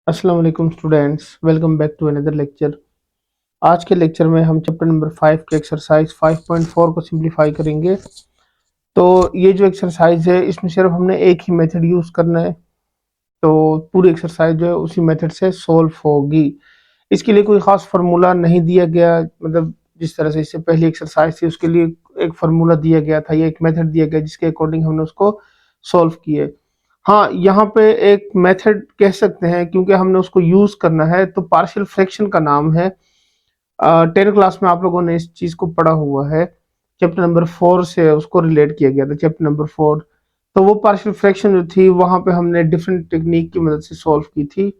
अस्सलाम वालेकुम students, welcome back to another lecture. आज के लेक्चर में हम चैप्टर नंबर 5 के एक्सरसाइज 5.4 को सिंप्लीफाई करेंगे। तो ये जो एक्सरसाइज है इसमें सिर्फ हमने एक ही मेथड यूज़ करना है। तो पूरी एक्सरसाइज जो है उसी मेथड से सॉल्व होगी। इसके लिए कोई ख़ास फार्मूला नहीं दिया गया, मतलब जिस तरह से इससे पहली एक्सरसाइज थी उसके लिए एक फार्मूला दिया गया था या एक मेथड दिया गया जिसके अकॉर्डिंग हमने उसको सॉल्व किए। हाँ, यहाँ पे एक मेथड कह सकते हैं क्योंकि हमने उसको यूज़ करना है। तो पार्शियल फ्रैक्शन का नाम है। 10 क्लास में आप लोगों ने इस चीज़ को पढ़ा हुआ है। चैप्टर नंबर 4 से उसको रिलेट किया गया था, चैप्टर नंबर 4। तो वो पार्शियल फ्रैक्शन जो थी वहाँ पे हमने डिफरेंट टेक्निक की मदद से सॉल्व की थी।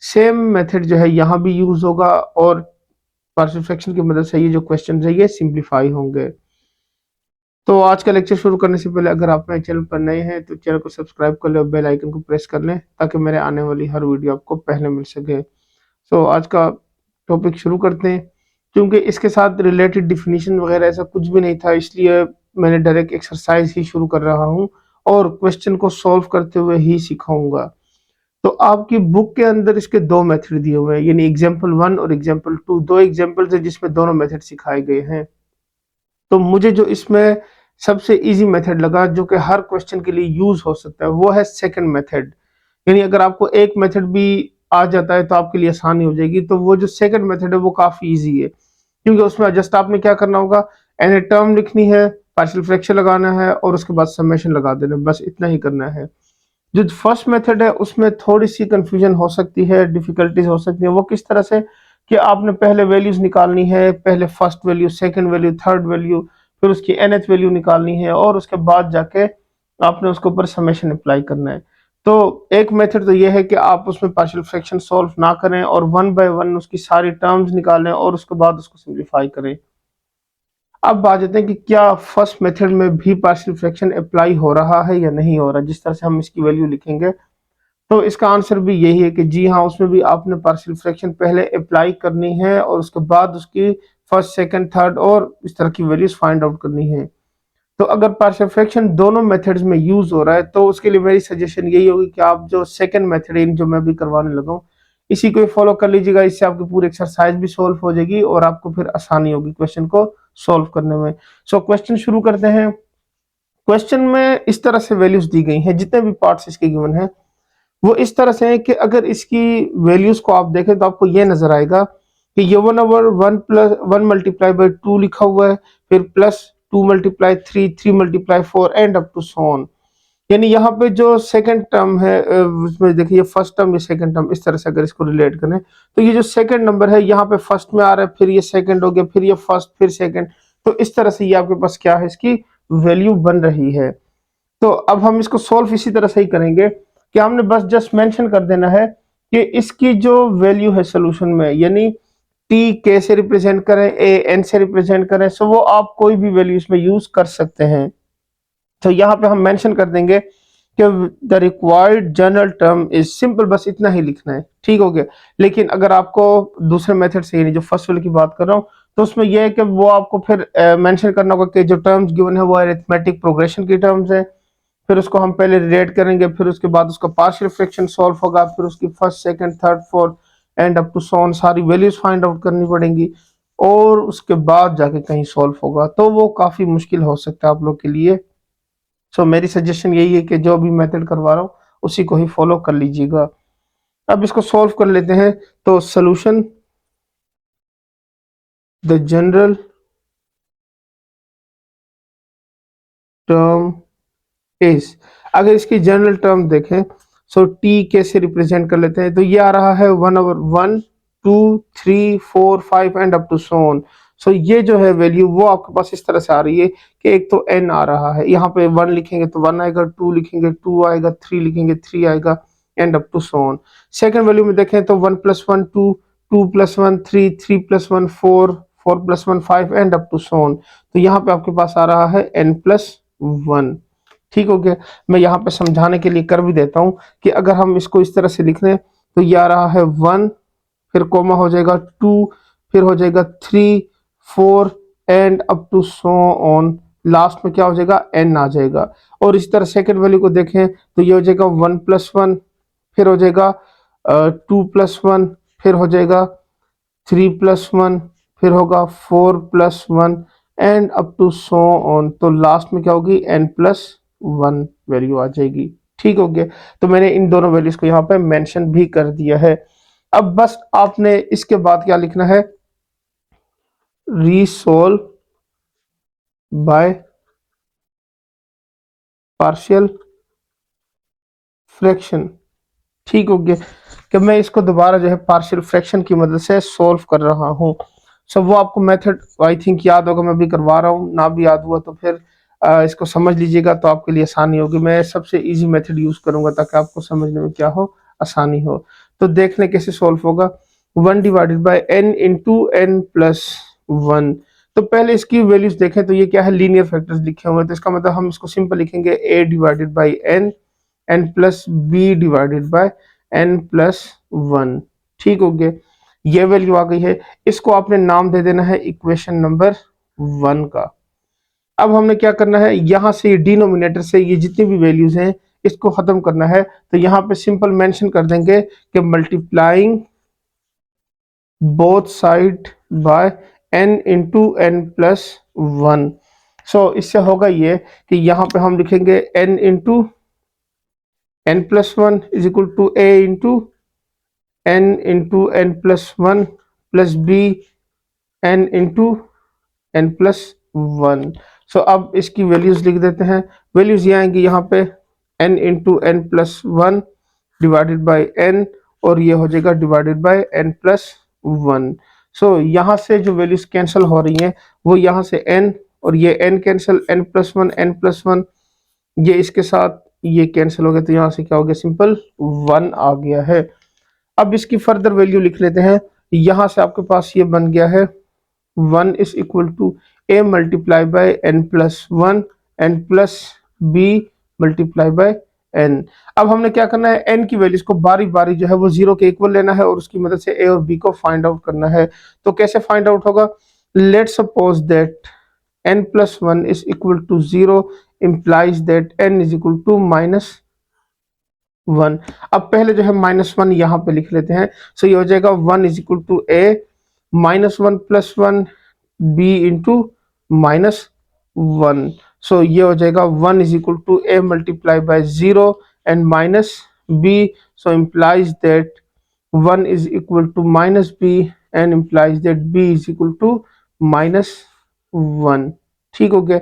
सेम मेथड जो है यहाँ भी यूज़ होगा और पार्शियल फ्रैक्शन की मदद से ये जो क्वेश्चन है ये सिंप्लीफाई होंगे। तो आज का लेक्चर शुरू करने से पहले अगर आप मेरे चैनल पर नए हैं तो चैनल को सब्सक्राइब कर लें और बेल आइकन को प्रेस कर लें ताकि मेरे आने वाली हर वीडियो आपको पहले मिल सके। सो आज का टॉपिक शुरू करते हैं। क्योंकि इसके साथ रिलेटेड डिफिनीशन वगैरह ऐसा कुछ भी नहीं था, इसलिए मैंने डायरेक्ट एक्सरसाइज ही शुरू कर रहा हूँ और क्वेश्चन को सॉल्व करते हुए ही सिखाऊंगा। तो आपकी बुक के अंदर इसके दो मेथड दिए हुए हैं, यानी एग्जाम्पल 1 और एग्जाम्पल 2। दो एग्जाम्पल्स है जिसमें दोनों मेथड सिखाए गए हैं। तो मुझे जो इसमें सबसे इजी मेथड लगा जो कि हर क्वेश्चन के लिए यूज हो सकता है वो है सेकंड मेथड। यानी अगर आपको एक मेथड भी आ जाता है तो आपके लिए आसानी हो जाएगी। तो वो जो सेकंड मेथड है वो काफी इजी है, क्योंकि उसमें जस्ट आपने क्या करना होगा, एन टर्म लिखनी है, पार्शियल फ्रैक्शन लगाना है और उसके बाद समेशन लगा देना, बस इतना ही करना है। जो फर्स्ट मेथड है उसमें थोड़ी सी कंफ्यूजन हो सकती है, डिफिकल्टीज हो सकती है। वो किस तरह से कि आपने पहले वैल्यूज निकालनी है, पहले first value, second value, third value, फिर उसकी nth वैल्यू निकालनी है और उसके बाद जाके आपने उसके ऊपर समेशन अप्लाई करना है। तो एक मेथड तो ये है कि आप उसमें पार्शियल फ्रैक्शन सॉल्व ना करें और वन बाय वन उसकी सारी टर्म्स निकालें और उसके बाद उसको सिंप्लीफाई करें। अब बात जाते हैं कि क्या फर्स्ट मेथड में भी पार्शियल फ्रैक्शन अप्लाई हो रहा है या नहीं हो रहा, जिस तरह से हम इसकी वैल्यू लिखेंगे। तो इसका आंसर भी यही है कि जी हाँ, उसमें भी आपने पार्शियल फ्रैक्शन पहले अप्लाई करनी है और उसके बाद उसकी फर्स्ट, सेकंड, थर्ड और इस तरह की वैल्यूज फाइंड आउट करनी है। तो अगर पार्शियल फ्रैक्शन दोनों मेथड्स में यूज हो रहा है तो उसके लिए मेरी सजेशन यही होगी कि आप जो सेकंड मेथड है जो मैं भी करवाने लगा हूँ इसी को फॉलो कर लीजिएगा। इससे आपकी पूरी एक्सरसाइज भी सॉल्व हो जाएगी और आपको फिर आसानी होगी क्वेश्चन को सॉल्व करने में। सो क्वेश्चन शुरू करते हैं। क्वेश्चन में इस तरह से वैल्यूज दी गई हैं, जितने भी पार्ट्स इसके गिवन हैं वो इस तरह से है कि अगर इसकी वैल्यूज को आप देखें तो आपको ये नजर आएगा कि ये one over one plus one multiply by two लिखा हुआ है, फिर plus two multiply three, three multiply four and up to so on. यानी यहाँ पे जो सेकंड टर्म है उसमें देखिए फर्स्ट टर्म या सेकंड टर्म, इस तरह से अगर इसको रिलेट करें तो ये जो सेकंड नंबर है यहाँ पे फर्स्ट में आ रहा है, फिर ये सेकंड हो गया, फिर ये फर्स्ट, फिर सेकंड। तो इस तरह से ये आपके पास क्या है, इसकी वैल्यू बन रही है। तो अब हम इसको सॉल्व इसी तरह से ही करेंगे कि हमने बस जस्ट मेंशन कर देना है कि इसकी जो वैल्यू है सोल्यूशन में, यानी टी के से रिप्रेजेंट करें, ए एन से रिप्रेजेंट करें, सो वो आप कोई भी वैल्यू इसमें यूज कर सकते हैं। तो यहाँ पे हम मेंशन कर देंगे कि the required general term is simple, बस इतना ही लिखना है, ठीक हो गया। लेकिन अगर आपको दूसरे मेथड से, यानी जो फर्स्ट वाले की बात कर रहा हूँ, तो उसमें यह है कि वो आपको फिर मेंशन करना होगा कि जो टर्म्स गिवन है वो अरिथमेटिक प्रोग्रेशन की टर्म्स है। फिर उसको हम पहले रिलेट करेंगे, फिर उसके बाद उसका पार्शियल फ्रैक्शन सॉल्व होगा, फिर उसकी first, second, third, fourth and up to so on सारी वैल्यूज फाइंड आउट करनी पड़ेंगी और उसके बाद जाके कहीं सॉल्व होगा। तो वो काफी मुश्किल हो सकता है आप लोग के लिए। सो मेरी सजेशन यही है कि जो भी मेथड करवा रहा हूँ उसी को ही फॉलो कर लीजिएगा। अब इसको सॉल्व कर लेते हैं। तो solution, the general term is, अगर इसकी जनरल टर्म देखें सो टी कैसे रिप्रेजेंट कर लेते हैं, तो ये आ रहा है one over one, two, three, four, five and up to so on. So ये जो है वैल्यू वो आपके पास इस तरह से आ रही है कि एक तो एन आ रहा है, यहाँ पे वन लिखेंगे तो वन आएगा, टू लिखेंगे टू आएगा, थ्री लिखेंगे थ्री आएगा and up to so on. Second value में देखें तो one plus one two, two plus one three, three plus one four, four plus one five and up to so on. तो यहाँ पे आपके पास आ रहा है एन प्लस वन, ठीक हो गया। मैं यहाँ पे समझाने के लिए कर भी देता हूँ कि अगर हम इसको इस तरह से लिख लें तो ये आ रहा है वन, फिर कोमा हो जाएगा टू, फिर हो जाएगा three, four and up to so on. Last में क्या हो जाएगा, एन आ जाएगा। और इस तरह सेकंड वैल्यू को देखें तो ये हो जाएगा वन प्लस वन, फिर हो जाएगा 2+1, फिर हो जाएगा 3+1, फिर होगा 4+1 and up to so on. तो लास्ट में क्या होगी, n+1 वैल्यू आ जाएगी। ठीक हो गया। तो मैंने इन दोनों वैल्यूज को यहाँ पे मेंशन भी कर दिया है। अब बस आपने इसके बाद क्या लिखना है, रीसोल्व बाय पार्शियल फ्रैक्शन। ठीक हो गया कि मैं इसको दोबारा जो है पार्शियल फ्रैक्शन की मदद से सोल्व कर रहा हूँ। सो वो आपको मेथड आई थिंक याद होगा, मैं भी करवा रहा हूँ, ना भी याद हुआ तो फिर इसको समझ लीजिएगा तो आपके लिए आसानी होगी। मैं सबसे इजी मेथड यूज करूंगा ताकि आपको समझने में क्या हो, आसानी हो। तो देख लें कैसे सोल्व होगा। 1 divided by n into N plus 1। तो पहले इसकी वैल्यूज देखें तो ये क्या है, लीनियर फैक्टर्स लिखे हुए हैं, तो इसका मतलब हम इसको सिंपल लिखेंगे a divided by n, n plus B divided by n+1। ठीक हो गया, ये वैल्यू आ गई है। इसको आपने नाम दे देना है इक्वेशन नंबर 1 का। अब हमने क्या करना है, यहां से डिनोमिनेटर से ये जितनी भी वैल्यूज हैं इसको खत्म करना है। तो यहाँ पे सिंपल मेंशन कर देंगे कि multiplying both side by n into n+1। So इससे होगा ये कि यहाँ पे हम लिखेंगे n into n+1 is equal to a into n+1 plus b n into n+1। So अब इसकी वैल्यूज लिख देते हैं। वैल्यूज ये आएंगी यहाँ पे n into n+1 divided by n, और ये हो जाएगा डिवाइडेड बाई n+1। सो यहाँ से जो वैल्यूज कैंसिल हो रही हैं वो यहाँ से n और ये n कैंसिल, n+1 ये इसके साथ ये कैंसिल हो गया, तो यहाँ से क्या हो गया, सिंपल 1 आ गया है। अब इसकी फर्दर वैल्यू लिख लेते हैं। यहां से आपके पास ये बन गया है 1 is equal to a multiply by n+1 n plus B multiply by n। अब हमने क्या करना है, n की वैल्यूज को बारी बारी जो है वो 0 के इक्वल लेना है और उसकी मदद से a और b को फाइंड आउट करना है। तो कैसे फाइंड आउट होगा, let suppose that n+1 is equal to 0 implies that n is equal to -1। अब पहले जो है -1 यहाँ पे लिख लेते हैं। सो ये हो जाएगा 1 is equal to a -1+1 b into -1। So ये हो जाएगा 1 is equal to a multiply by 0 and minus b। So implies that 1 is equal to -b and implies that b is equal to -1। ठीक हो गया।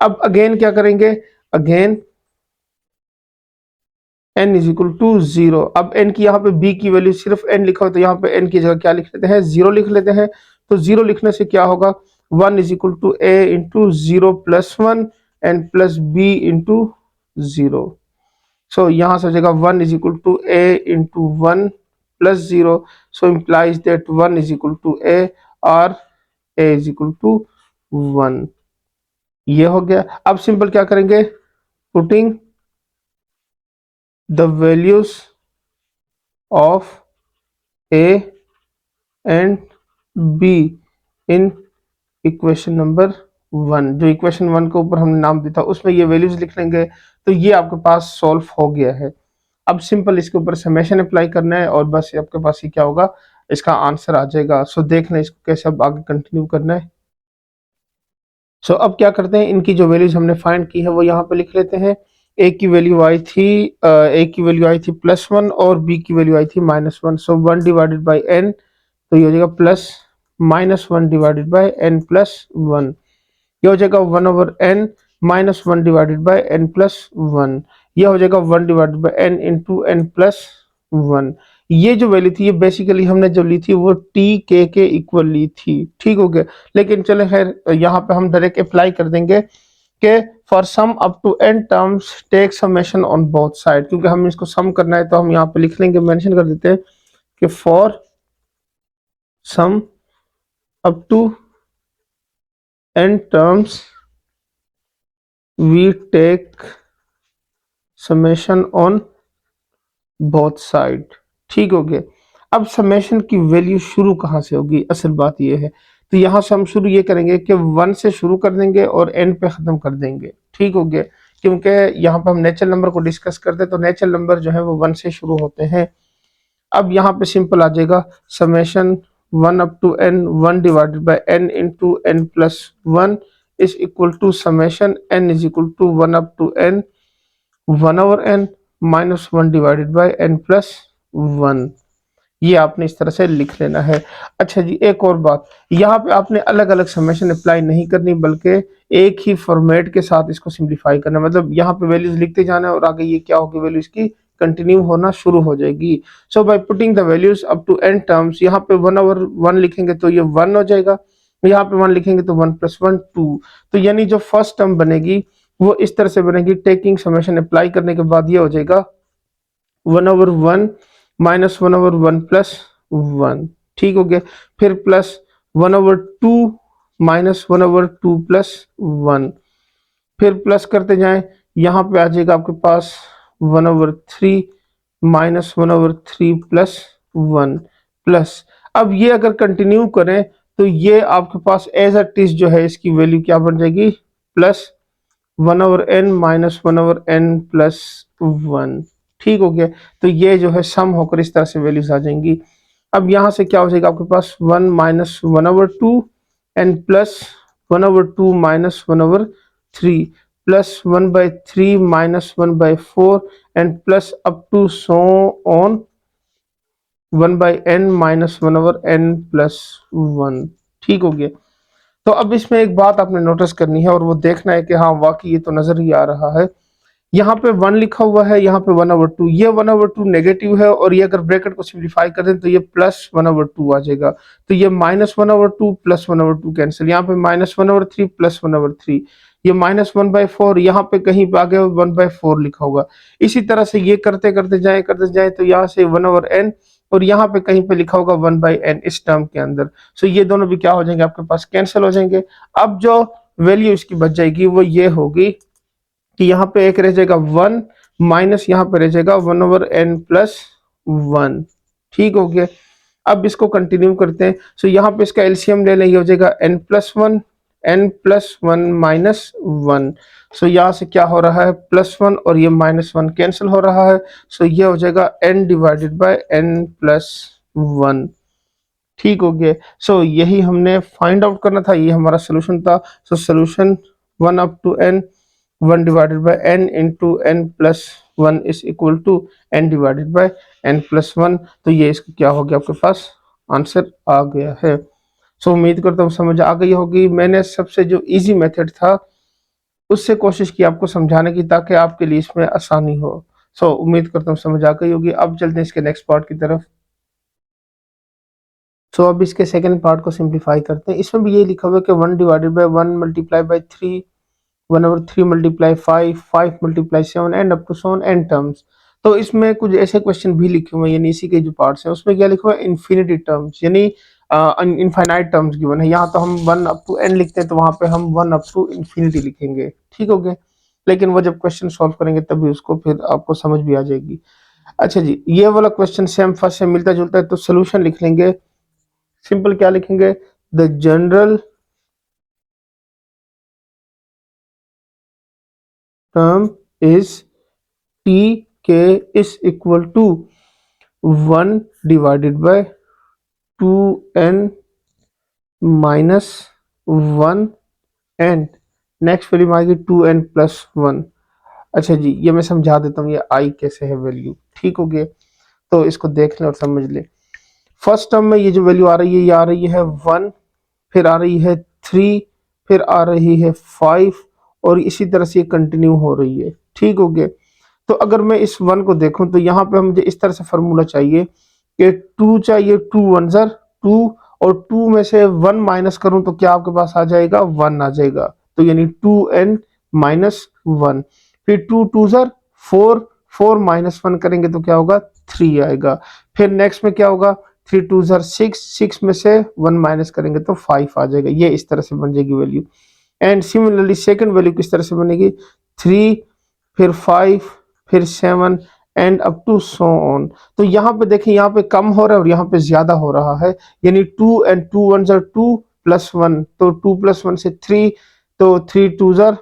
अब अगेन क्या करेंगे, again n is equal to 0। अब n की यहाँ पे b की वैल्यू सिर्फ n लिखा हो तो यहाँ पे n की जगह क्या लिख लेते हैं, 0 लिख लेते हैं। तो 0 लिखने से क्या होगा, 1 is equal to a into 0+1 and plus b into 0। So यहाँ से हो जाएगा 1 is equal to a into 1 plus 0। So implies that 1 is equal to a और a इज इक्वल टू 1। ये हो गया। अब सिंपल क्या करेंगे, putting the values of a and b in equation number 1। जो इक्वेशन 1 के ऊपर हमने नाम दिया था उसमें ये वैल्यूज लिख लेंगे। तो ये आपके पास सॉल्व हो गया है। अब सिंपल इसके ऊपर समेशन अप्लाई करना है और बस आपके पास ये क्या होगा, इसका आंसर आ जाएगा। सो देख लें इसको कैसे अब आगे कंटिन्यू करना है। सो अब क्या करते हैं, इनकी जो वैल्यूज हमने फाइंड की है वो यहाँ पे लिख लेते हैं। ए की वैल्यू आई थी +1 और बी की वैल्यू आई थी -1। सो 1 डिवाइडेड बाई n, तो ये हो जाएगा प्लस -1 डिवाइडेड बाई n+1। ये हो जाएगा 1/n -1 डिवाइडेड बाई n+1। ये हो जाएगा 1 divided by n into n+1। ये जो वैल्यू थी ये बेसिकली हमने जो ली थी वो के इक्वल ली थी। ठीक हो गया। लेकिन चले खैर यहाँ पे हम डायरेक्ट अप्लाई कर देंगे कि for sum up to n terms take summation on both side, क्योंकि हम इसको सम करना है तो हम यहाँ पे लिख लेंगे, मेंशन कर देते हैं कि for sum up to n terms we take summation on both side। ठीक हो गया। अब समेशन की वैल्यू शुरू कहाँ से होगी, असल बात ये है। तो यहाँ से हम शुरू ये करेंगे कि 1 से शुरू कर देंगे और n पे खत्म कर देंगे। ठीक हो गया, क्योंकि यहाँ पे हम नेचुरल नंबर को डिस्कस करते हैं तो नेचुरल नंबर जो है वो 1 से शुरू होते हैं। अब यहाँ पे सिंपल आ जाएगा summation 1 up to n 1 divided by n into n plus 1 is equal to summation n is equal to 1 up to n 1 over n minus 1 divided by n plus 1। ये आपने इस तरह से लिख लेना है। अच्छा जी, एक और बात, यहाँ पे आपने अलग अलग समेशन अप्लाई नहीं करनी, बल्कि एक ही फॉर्मेट के साथ इसको सिंप्लीफाई करना, मतलब यहाँ पे वैल्यूज लिखते जाना है और आगे ये क्या होगी, वैल्यू इसकी कंटिन्यू होना शुरू हो जाएगी। So by putting the values up to n terms, यहाँ पे 1 ओवर 1 लिखेंगे तो ये 1 हो जाएगा, यहाँ पे 1 लिखेंगे तो 1 प्लस 1 2। तो यानी जो फर्स्ट टर्म बनेगी वो इस तरह से बनेगी, टेकिंग समेशन अप्लाई करने के बाद ये हो जाएगा 1 ओवर 1 माइनस 1 ओवर 1 प्लस 1। ठीक हो गया। फिर plus 1 over 2 minus 1 over 2 plus 1। फिर प्लस करते जाएं, यहाँ पे आ जाएगा आपके पास 1 over 3 minus 1 over 3 plus 1 plus. अब ये अगर कंटिन्यू करें तो ये आपके पास एज इट इज जो है इसकी वैल्यू क्या बन जाएगी, plus 1 over n minus 1 over n plus 1। ठीक हो गया। तो ये जो है सम होकर इस तरह से वैल्यूज आ जाएंगी। अब यहाँ से क्या हो जाएगा आपके पास 1 minus 1 over 2 and plus 1 over 2 minus 1 over 3 plus 1 by 3 minus 1 by 4 and plus up to so on 1 by n minus 1 over n plus 1। ठीक हो गया। तो अब इसमें एक बात आपने नोटिस करनी है और वो देखना है कि हाँ वाकई ये तो नजर ही आ रहा है, यहाँ पे 1 लिखा हुआ है, यहाँ पे 1 ओवर 2, ये 1 ओवर 2 नेगेटिव है और ये अगर ब्रैकेट को सिंप्लीफाई कर दें तो ये प्लस 1 ओवर 2 आ जाएगा। तो ये minus 1 over 2 plus 1 over 2 cancel, यहाँ पे माइनस 1 ओवर 3 प्लस 1 ओवर 3, ये माइनस 1 बाई 4, यहाँ पे कहीं पे आगे 1 बाई 4 लिखा होगा। इसी तरह से ये करते जाए तो यहाँ से 1 ओवर n और यहाँ पे कहीं पे लिखा होगा 1 बाई n इस टर्म के अंदर। सो ये दोनों भी क्या हो जाएंगे आपके पास, कैंसिल हो जाएंगे। अब जो वैल्यू इसकी बच जाएगी वो ये होगी कि यहाँ पे एक रह जाएगा 1 माइनस यहाँ पे रह जाएगा 1 ओवर n प्लस 1। ठीक हो गया। अब इसको कंटिन्यू करते हैं। सो यहाँ पे इसका एलसीएम ले लें, ये हो जाएगा n plus 1 n plus 1 minus 1। So यहाँ से क्या हो रहा है, प्लस 1 और ये माइनस 1 कैंसिल हो रहा है। सो ये हो जाएगा n divided by n plus 1। ठीक हो गया। सो यही हमने फाइंड आउट करना था, ये हमारा सोल्यूशन था। So solution 1 up to n 1 divided by n into n plus 1 is equal to n divided by n plus 1। तो ये इसका क्या हो गया, आपके पास आंसर आ गया है। सो उम्मीद करता हूँ समझ आ गई होगी। मैंने सबसे जो इजी मेथड था उससे कोशिश की आपको समझाने की, ताकि आपके लिए इसमें आसानी हो। सो उम्मीद करता हूँ समझ आ गई होगी। अब चलते हैं इसके नेक्स्ट पार्ट की तरफ। सो अब इसके सेकंड पार्ट को सिंप्लीफाई करते हैं। इसमें भी ये लिखा हुआ है कि 1 divided by 1 multiply by 3 1 over 3 multiply 5 5 multiply 7 and up to so on n terms. तो इसमें कुछ ऐसे क्वेश्चन भी लिखे हुए हैं, यानी इसी के जो पार्ट्स हैं उसमें क्या लिखा हुआ है, इन्फिनिटी टर्म्स, यानी इनफाइनाइट टर्म्स गिवन है। यहाँ तो हम 1 अप टू n लिखते हैं, तो वहां पे हम 1 अप टू इन्फिनिटी लिखेंगे। ठीक हो गया। लेकिन वो जब क्वेश्चन सॉल्व करेंगे तभी उसको फिर आपको समझ भी आ जाएगी। अच्छा जी, ये वाला क्वेश्चन सेम फर्स्ट से मिलता जुलता है, तो सोल्यूशन लिख लेंगे। सिंपल क्या लिखेंगे, the general term is T के is equal to 1 divided by 2n minus 1 and next value आएगी 2n प्लस 1। अच्छा जी, ये मैं समझा देता हूँ ये आई कैसे है वैल्यू। ठीक हो गया। तो इसको देख लें और समझ लें। फर्स्ट टर्म में ये जो वैल्यू आ रही है, ये आ रही है 1, फिर आ रही है 3, फिर आ रही है 5 और इसी तरह से ये कंटिन्यू हो रही है। ठीक हो गया। तो अगर मैं इस 1 को देखूं तो यहाँ पे मुझे इस तरह से फार्मूला चाहिए कि 2 चाहिए, 2 1 ज़र 2 और 2 में से 1 माइनस करूं तो क्या आपके पास आ जाएगा, 1 आ जाएगा। तो यानी 2n माइनस 1। फिर 2 2 ज़र 4 4 माइनस 1 करेंगे तो क्या होगा, 3 आएगा। फिर नेक्स्ट में क्या होगा, 3 2 ज़र 6 6 में से 1 माइनस करेंगे तो 5 आ जाएगा। ये इस तरह से बन जाएगी value. And similarly second value किस तरह से बनेगी, 3 फिर 5 फिर 7 and up to so on. तो यहाँ पे देखें, यहाँ पे कम हो रहा है और यहाँ पे ज्यादा हो रहा है, यानी 2 एंड 2 1 ज़र 2 प्लस 1, तो 2 प्लस 1 से 3, तो 3 2 ज़र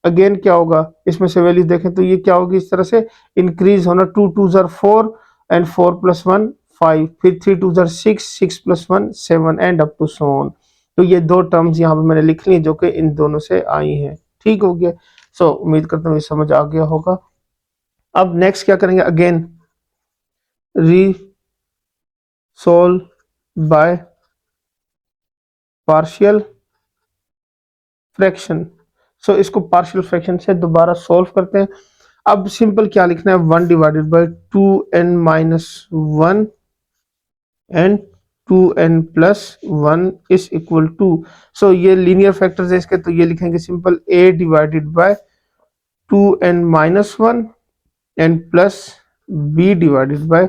अगेन क्या होगा, इसमें से वैल्यू देखें तो ये क्या होगी, इस तरह से इंक्रीज होना, 2 2 ज़र 4 एंड 4 प्लस 1 5, फिर 3 to are 6, 6 plus 1 7 and up to so on. तो ये दो टर्म्स यहाँ पे मैंने लिख ली जो कि इन दोनों से आई हैं। ठीक हो गया। सो उम्मीद करता हूँ ये समझ आ गया होगा। अब नेक्स्ट क्या करेंगे, अगेन रीसोल्व बाय पार्शियल फ्रैक्शन। सो इसको पार्शियल फ्रैक्शन से दोबारा सोल्व करते हैं। अब सिंपल क्या लिखना है, 1 divided by 2n-1 and 2n+1 is equal to, so ये लीनियर फैक्टर्स है इसके, तो ये लिखेंगे simple a divided by 2n-1 and plus b divided by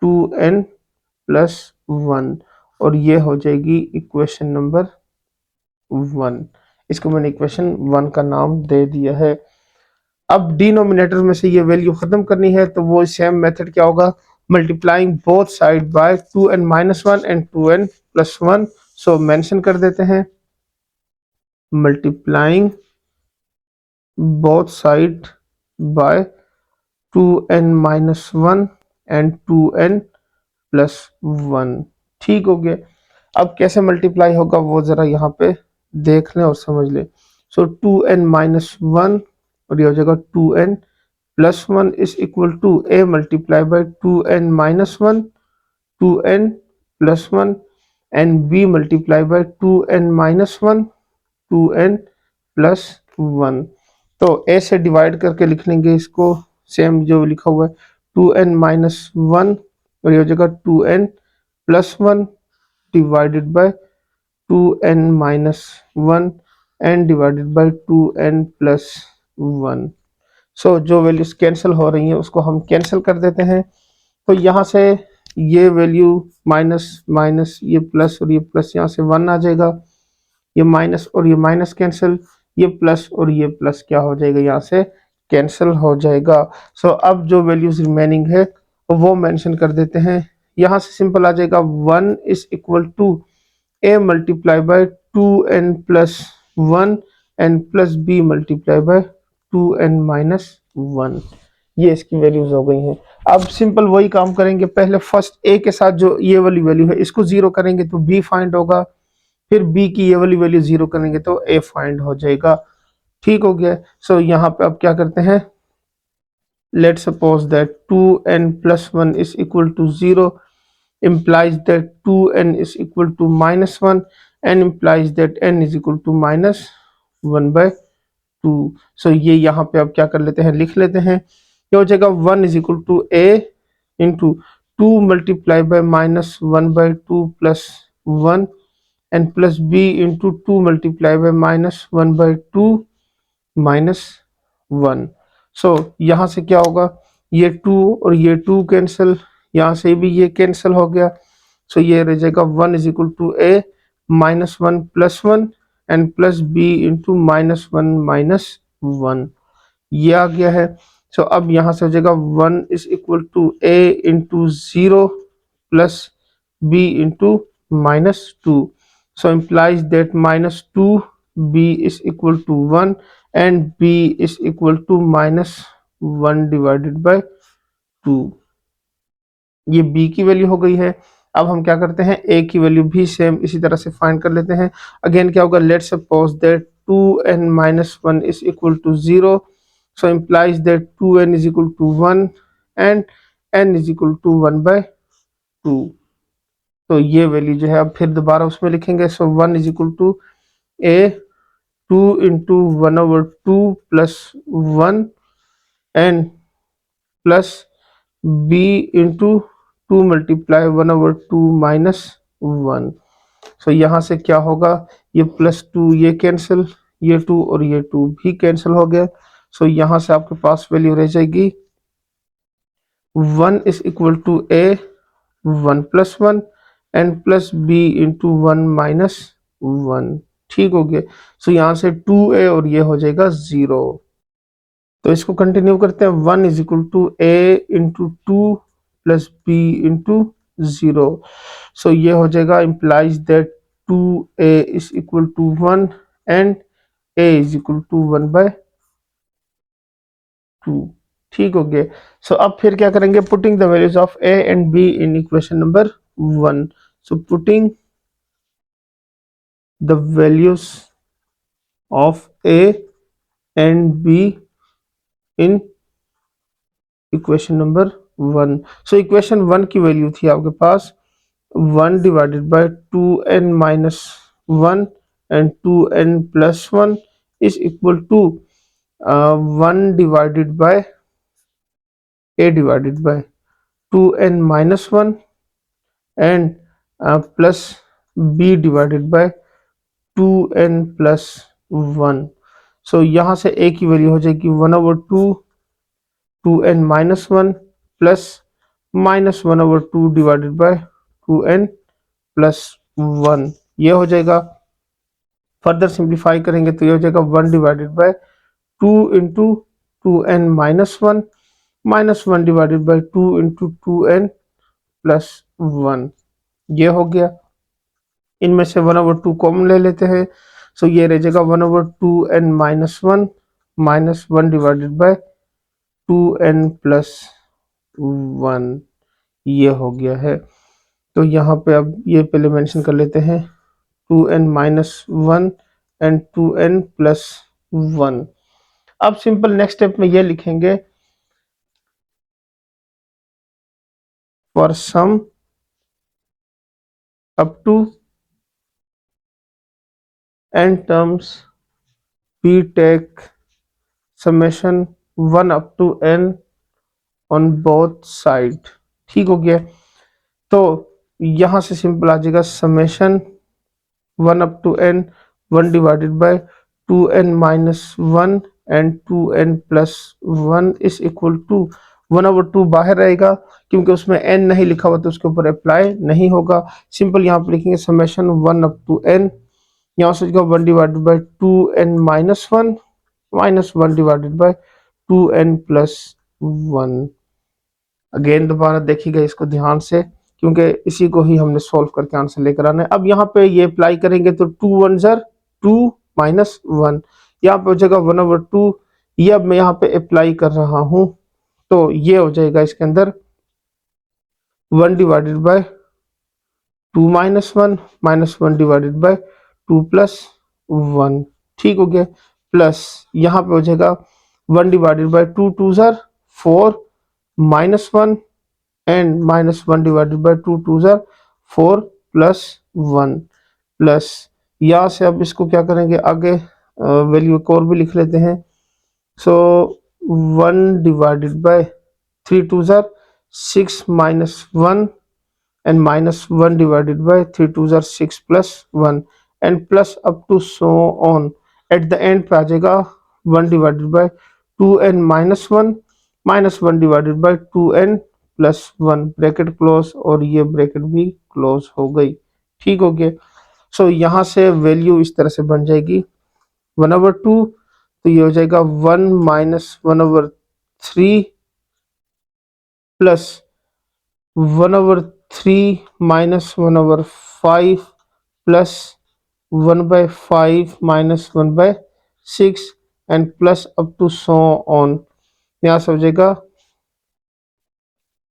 2n+1, और ये हो जाएगी इक्वेशन नंबर 1। इसको मैंने इक्वेशन 1 का नाम दे दिया है। अब डिनोमिनेटर में से ये वैल्यू खत्म करनी है, तो वो सेम मेथड क्या होगा, multiplying both side bye 2n-1 and 2n+1। So mention कर देते हैं multiplying both side bye 2n-1 and 2n+1। ठीक हो गया। अब कैसे मल्टीप्लाई होगा वो जरा यहाँ पे देख लें और समझ लें। सो 2n-1 और ये हो जाएगा 2n+1 is equal to a multiply by 2n-1 2n+1 and b multiply by 2n-1 2n+1। तो a से डिवाइड करके लिख लेंगे इसको, सेम जो लिखा हुआ है 2n-1 और ये हो जाएगा 2n+1 divided by 2n-1 and divided by 2n+1। सो जो वैल्यूज कैंसिल हो रही हैं उसको हम कैंसिल कर देते हैं। तो यहाँ से ये वैल्यू माइनस माइनस, ये प्लस और ये प्लस, यहाँ से 1 आ जाएगा, ये माइनस और ये माइनस कैंसिल, ये प्लस और ये प्लस क्या हो जाएगा, यहाँ से कैंसिल हो जाएगा। सो अब जो वैल्यूज रिमेनिंग है वो मेंशन कर देते हैं। यहाँ से सिंपल आ जाएगा 1 is equal to a multiply by 2n+1 and plus b multiply by 2n-1। ये इसकी वैल्यूज हो गई हैं। अब सिंपल वही काम करेंगे, पहले फर्स्ट a के साथ जो ये वाली वैल्यू है इसको जीरो करेंगे तो b फाइंड होगा, फिर b की ये वाली वैल्यू जीरो करेंगे तो a फाइंड हो जाएगा। ठीक हो गया। सो यहाँ पे अब क्या करते हैं, let suppose that 2n+1 is equal to 0 implies that 2n is equal to -1 and implies that n is equal to -1/2। सो ये यहाँ पे अब क्या कर लेते हैं, लिख लेते हैं। ये हो जाएगा 1 is equal to a into 2 multiply by -1/2 plus 1 and plus b into 2 multiply by -1/2 -1। So यहाँ से क्या होगा, ये 2 और ये 2 कैंसिल, यहाँ से भी ये कैंसिल हो गया। सो ये रह जाएगा 1 is equal to a -1+1 and plus b into -1 ये आ गया है। सो अब यहाँ से हो जाएगा 1 is equal to a into 0 plus b into -2। So implies that -2b is equal to 1 and b is equal to -1 divided by 2। ये b की वैल्यू हो गई है। अब हम क्या करते हैं, a की वैल्यू भी सेम इसी तरह से फाइंड कर लेते हैं। अगेन क्या होगा, let's suppose that 2n-1 is equal to 0, so implies that 2n is equal to 1 and n is equal to 1/2। तो ये वैल्यू जो है अब फिर दोबारा उसमें लिखेंगे। So 1 is equal to a 2 into 1/2 plus 1 and plus b into 2 multiply 1/2 -1। So यहाँ से क्या होगा, ये +2 ये कैंसिल, ये 2 और ये 2 भी कैंसिल हो गया। सो यहाँ से आपके पास वैल्यू रह जाएगी 1 is equal to a 1+1 and plus b into 1 -1। ठीक हो गया। सो यहाँ से 2a और ये हो जाएगा 0। तो इसको कंटिन्यू करते हैं, 1 is equal to a into 2 plus b into 0। So ये हो जाएगा implies that 2a is equal to 1 and a is equal to 1/2। ठीक हो गया। सो अब फिर क्या करेंगे, putting the values of a and b in equation number 1। So putting the values of a and b in equation number 1। So equation 1 की value थी आपके पास 1 divided by 2n minus 1 and 2n plus 1 is equal to 1 divided by a divided by 2n minus 1 and plus b divided by 2n plus 1। So यहाँ से a की value हो जाएगी 1/2 2n minus 1 plus minus 1/2 divided by 2n plus 1। ये हो जाएगा। Further simplify करेंगे तो ये हो जाएगा 1 divided by 2 into 2n minus 1 minus 1 divided by 2 into 2n plus 1। ये हो गया। इनमें से 1/2 कॉमन ले लेते हैं। सो ये रह जाएगा 1/2n minus 1 minus 1 divided by 2n plus 1। ये हो गया है। तो यहाँ पे अब ये पहले मेंशन कर लेते हैं 2n minus 1 and 2n plus 1। अब सिंपल नेक्स्ट स्टेप में ये लिखेंगे for sum up to n terms we take summation 1 up to n on both side. ठीक हो गया। तो यहां से सिंपल आ जाएगा summation 1 up to n 1 divided by 2n minus 1 and 2n plus 1 is equal to 1/2 बाहर रहेगा क्योंकि उसमें n नहीं लिखा हुआ तो उसके ऊपर अप्लाई नहीं होगा। सिंपल यहाँ पर लिखेंगे समेशन 1 up to n, यहाँ से 1 divided by 2n minus 1 minus 1 divided by 2n plus 1। Again दोबारा देखिएगा इसको ध्यान से क्योंकि इसी को ही हमने सॉल्व करके आंसर लेकर आना है। अब यहाँ पे ये अप्लाई करेंगे तो 2 1 ज़र 2 माइनस 1, यहाँ पे हो जाएगा 1/2। ये अब मैं यहाँ पे अप्लाई कर रहा हूँ तो ये हो जाएगा इसके अंदर 1 divided by 2 minus 1 minus 1 divided by 2 plus 1। ठीक हो गया। प्लस यहाँ पे हो जाएगा 1 डिवाइडेड बाय 2 2 ज़र 4 minus 1 and minus 1 divided by 2 2 ज़र 4 प्लस 1 प्लस यहाँ से अब इसको क्या करेंगे आगे वैल्यू एक और भी लिख लेते हैं। सो 1 डिवाइडेड बाय 3 2 ज़र 6 minus 1 and minus 1 divided by 3 2 are 6 plus 1 and plus up to so on। at the end पे आ जाएगा 1 divided by 2n minus 1 minus 1 divided by 2n plus 1 bracket close और ये ब्रैकेट भी close हो गई। ठीक हो गया। सो यहाँ से वैल्यू इस तरह से बन जाएगी 1/2 तो ये हो जाएगा 1 minus 1/3 plus 1/3 minus 1/5 plus 1/5 minus 1/6 and plus up to so on. यहाँ से हो जाएगा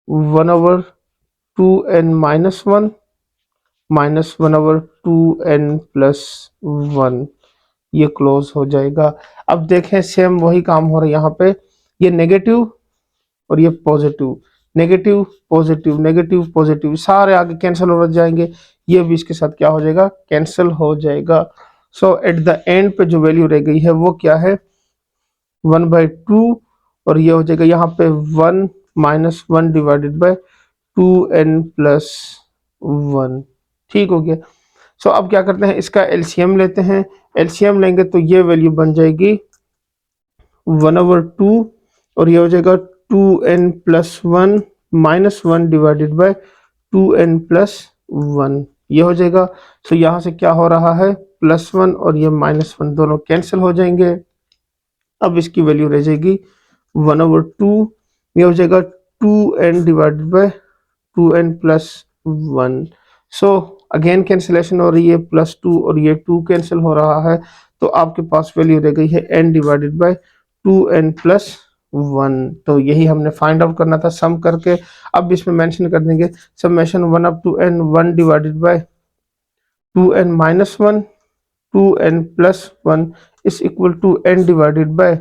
1/2n minus 1 minus 1/2n plus 1। ये क्लोज हो जाएगा। अब देखें सेम वही काम हो रहा है यहाँ पे, ये नेगेटिव और ये positive, negative positive negative positive सारे आगे कैंसिल हो जाएंगे। ये भी इसके साथ क्या हो जाएगा, कैंसिल हो जाएगा। सो एट द एंड पे जो वैल्यू रह गई है वो क्या है 1/2 और ये हो जाएगा यहाँ पे 1 minus 1 divided by 2n plus 1। ठीक हो गया। सो अब क्या करते हैं इसका एलसीएम लेते हैं। एलसीएम लेंगे तो ये वैल्यू बन जाएगी 1/2 और ये हो जाएगा 2n plus 1 minus 1 divided by 2n plus 1। ये हो जाएगा। सो यहाँ से क्या हो रहा है +1 और ये -1 दोनों कैंसिल हो जाएंगे। अब इसकी वैल्यू रह जाएगी 1/2, ये हो जाएगा 2n divided by 2n plus 1। So again cancellation हो रही है, +2 और ये 2 कैंसिल हो रहा है तो आपके पास वैल्यू रह गई है n divided by 2n plus 1। तो यही हमने फाइंड आउट करना था सम करके। अब इसमें मेंशन कर देंगे summation 1 up to n 1 divided by 2n minus 1 2n plus 1 is equal to n divided by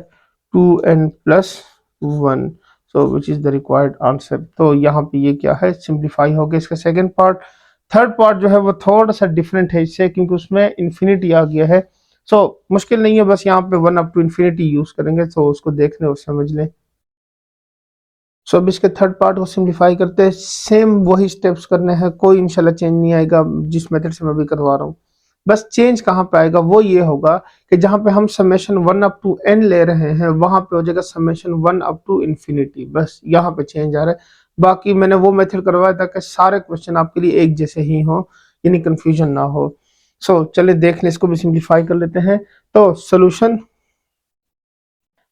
2n plus 1। So which is the required answer. तो यहाँ पे ये क्या है, सिंप्लीफाई हो गया इसका सेकेंड पार्ट। थर्ड पार्ट जो है वो थोड़ा सा डिफरेंट है इससे, क्योंकि उसमें इन्फिनिटी आ गया है। सो मुश्किल नहीं है, बस यहाँ पे 1 अप टू इन्फिनिटी यूज करेंगे, तो उसको देख लें और समझ लें। सो अब इसके थर्ड पार्ट को सिंप्लीफाई करते हैं। सेम वही स्टेप्स करने हैं, कोई इंशाल्लाह चेंज नहीं आएगा जिस मेथड से मैं अभी करवा रहा हूँ। बस चेंज कहाँ पे आएगा, वो ये होगा कि जहाँ पे हम समेशन 1 अप टू n ले रहे हैं वहां पे हो जाएगा समेशन 1 अप टू इन्फिनिटी। बस यहाँ पे चेंज आ रहा है। बाकी मैंने वो मेथड करवाया था कि सारे क्वेश्चन आपके लिए एक जैसे ही हो, यानी कंफ्यूजन ना हो। सो चलिए देख लें, इसको भी सिंप्लीफाई कर लेते हैं। तो सोल्यूशन,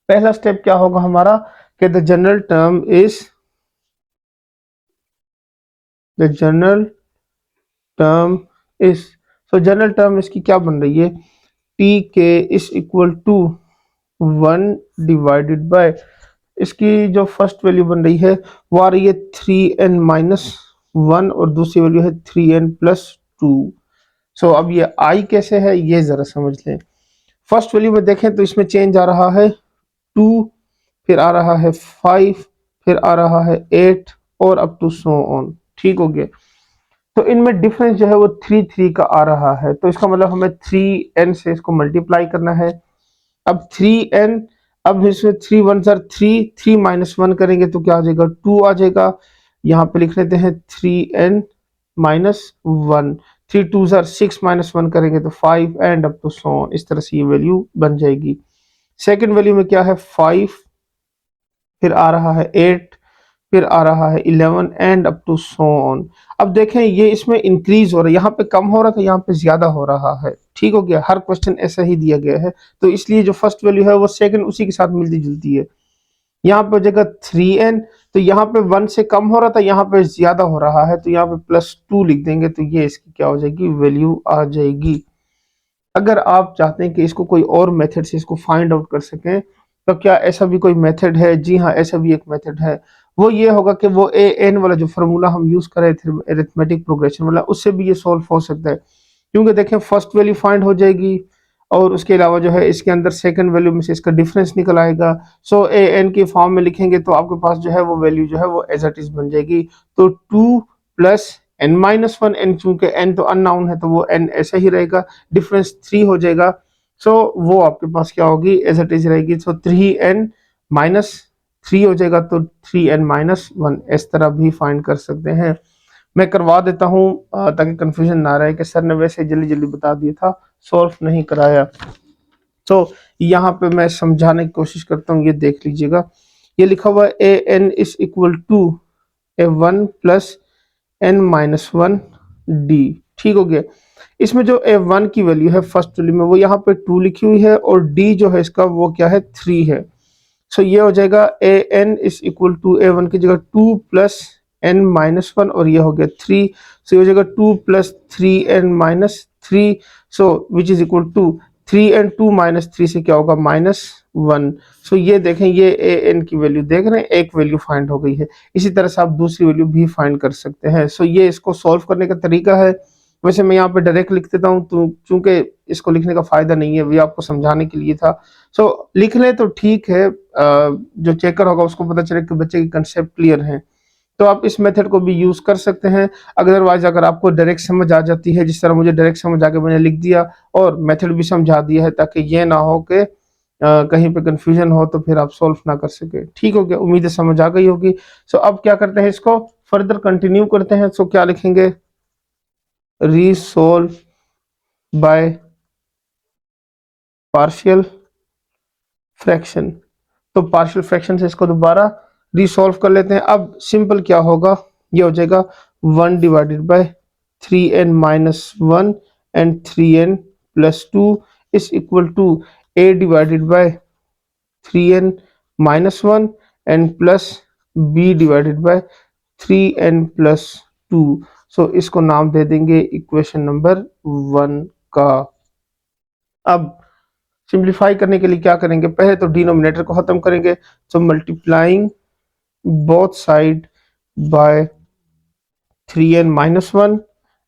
पहला स्टेप क्या होगा हमारा कि the general term is the general term is, so general term इसकी क्या बन रही है, टी के is equal to 1 divided by, इसकी जो फर्स्ट वैल्यू बन रही है वो आ रही है 3n माइनस 1 और दूसरी वैल्यू है 3n प्लस 2। सो अब ये आई कैसे है ये जरा समझ लें। फर्स्ट वैल्यू में देखें तो इसमें चेंज आ रहा है 2, फिर आ रहा है 5, फिर आ रहा है 8 और अप टू सो ऑन। ठीक हो गया। तो इनमें डिफरेंस जो है वो 3 का आ रहा है, तो इसका मतलब हमें 3n से इसको मल्टीप्लाई करना है। अब 3n, अब इसमें 3 वन सर 3 माइनस 1 करेंगे तो क्या आ जाएगा, 2 आ जाएगा। यहाँ पे लिख लेते हैं 3n minus 1, 3 to sir 6 minus 1 करेंगे तो 5 and up to so on. इस तरह से ये वैल्यू बन जाएगी। सेकंड वैल्यू में क्या है 5, फिर आ रहा है 8, फिर आ रहा है 11 and up to so on. अब देखें ये इसमें इंक्रीज हो रहा है, यहाँ पे कम हो रहा था, यहाँ पे ज्यादा हो रहा है। ठीक हो गया, हर क्वेश्चन ऐसा ही दिया गया है, तो इसलिए जो फर्स्ट वैल्यू है वो सेकंड उसी के साथ मिलती जुलती है। यहाँ पे हो जाएगा 3n, तो यहाँ पे 1 से कम हो रहा था, यहाँ पे ज्यादा हो रहा है, तो यहाँ पे +2 लिख देंगे, तो ये इसकी क्या हो जाएगी, वैल्यू आ जाएगी। अगर आप चाहते हैं कि इसको कोई और मेथड से इसको फाइंड आउट कर सकें, तो क्या ऐसा भी कोई मेथड है? जी हाँ, ऐसा भी एक मेथड है। वो ये होगा कि वो ए एन वाला जो फार्मूला हम यूज कर रहे थे अरिथमेटिक प्रोग्रेशन वाला, उससे भी ये सॉल्व हो सकता है। क्योंकि देखें फर्स्ट वैल्यू फाइंड हो जाएगी और उसके अलावा जो है इसके अंदर सेकंड वैल्यू में से इसका डिफरेंस निकल आएगा। सो ए एन की फॉर्म में लिखेंगे तो आपके पास जो है वो वैल्यू जो है वो एज इट इज बन जाएगी। तो 2 प्लस n माइनस 1, एन चूंकि n तो अननाउन है तो वो n ऐसा ही रहेगा, डिफरेंस 3 हो जाएगा। सो वो आपके पास क्या होगी, एज इट इज रहेगी। सो 3n माइनस 3 हो जाएगा, तो 3n माइनस 1 इस तरह भी फाइंड कर सकते हैं। मैं करवा देता हूँ ताकि कंफ्यूजन ना रहे कि सर ने वैसे जल्दी जल्दी बता दिया था, सॉल्व नहीं कराया। तो यहाँ पे मैं समझाने की कोशिश करता हूँ, ये देख लीजिएगा। ये लिखा हुआ है A N is equal to a1 plus n minus 1 D. ठीक हो गया। इसमें जो a1 की वैल्यू है फर्स्ट वैल्यू में वो यहाँ पे 2 लिखी हुई है, और d जो है इसका वो क्या है, 3 है। सो ये हो जाएगा A N is equal to a1 की जगह 2 प्लस n माइनस 1, और ये हो गया 3। सो ये हो जाएगा 2 plus 3n minus 3, so which is equal to 3n 2 minus 3 से क्या होगा, -1। सो ये देखें, ये ए एन की वैल्यू देख रहे हैं, एक वैल्यू फाइंड हो गई है। इसी तरह से आप दूसरी वैल्यू भी फाइंड कर सकते हैं। सो ये इसको सॉल्व करने का तरीका है। वैसे मैं यहाँ पे डायरेक्ट लिख देता हूँ, तो चूंकि इसको लिखने का फायदा नहीं है, ये आपको समझाने के लिए था। सो लिख ले तो ठीक है, जो चेकर होगा उसको पता चले कि बच्चे की कंसेप्ट क्लियर है, तो आप इस मेथड को भी यूज कर सकते हैं। अदरवाइज अगर आपको डायरेक्ट समझ आ जाती है, जिस तरह मुझे डायरेक्ट समझ आके मैंने लिख दिया और मेथड भी समझा दिया है, ताकि ये ना हो कि कहीं पे कंफ्यूजन हो तो फिर आप सॉल्व ना कर सके। ठीक हो गया, उम्मीद है समझ आ गई होगी। सो अब क्या करते हैं, इसको फर्दर कंटिन्यू करते हैं। सो क्या लिखेंगे, रीसोल्व बाय पार्शियल फ्रैक्शन। तो पार्शियल फ्रैक्शन से इसको दोबारा रिसॉल्व कर लेते हैं। अब सिंपल क्या होगा, ये हो जाएगा 1 divided by 3n minus 1 and 3n plus 2 is equal to a divided by 3n minus 1 and plus b divided by 3n plus 2। So इसको नाम दे देंगे इक्वेशन नंबर 1 का। अब सिंप्लीफाई करने के लिए क्या करेंगे, पहले तो डिनोमिनेटर को खत्म करेंगे, so multiplying both side by 3n-1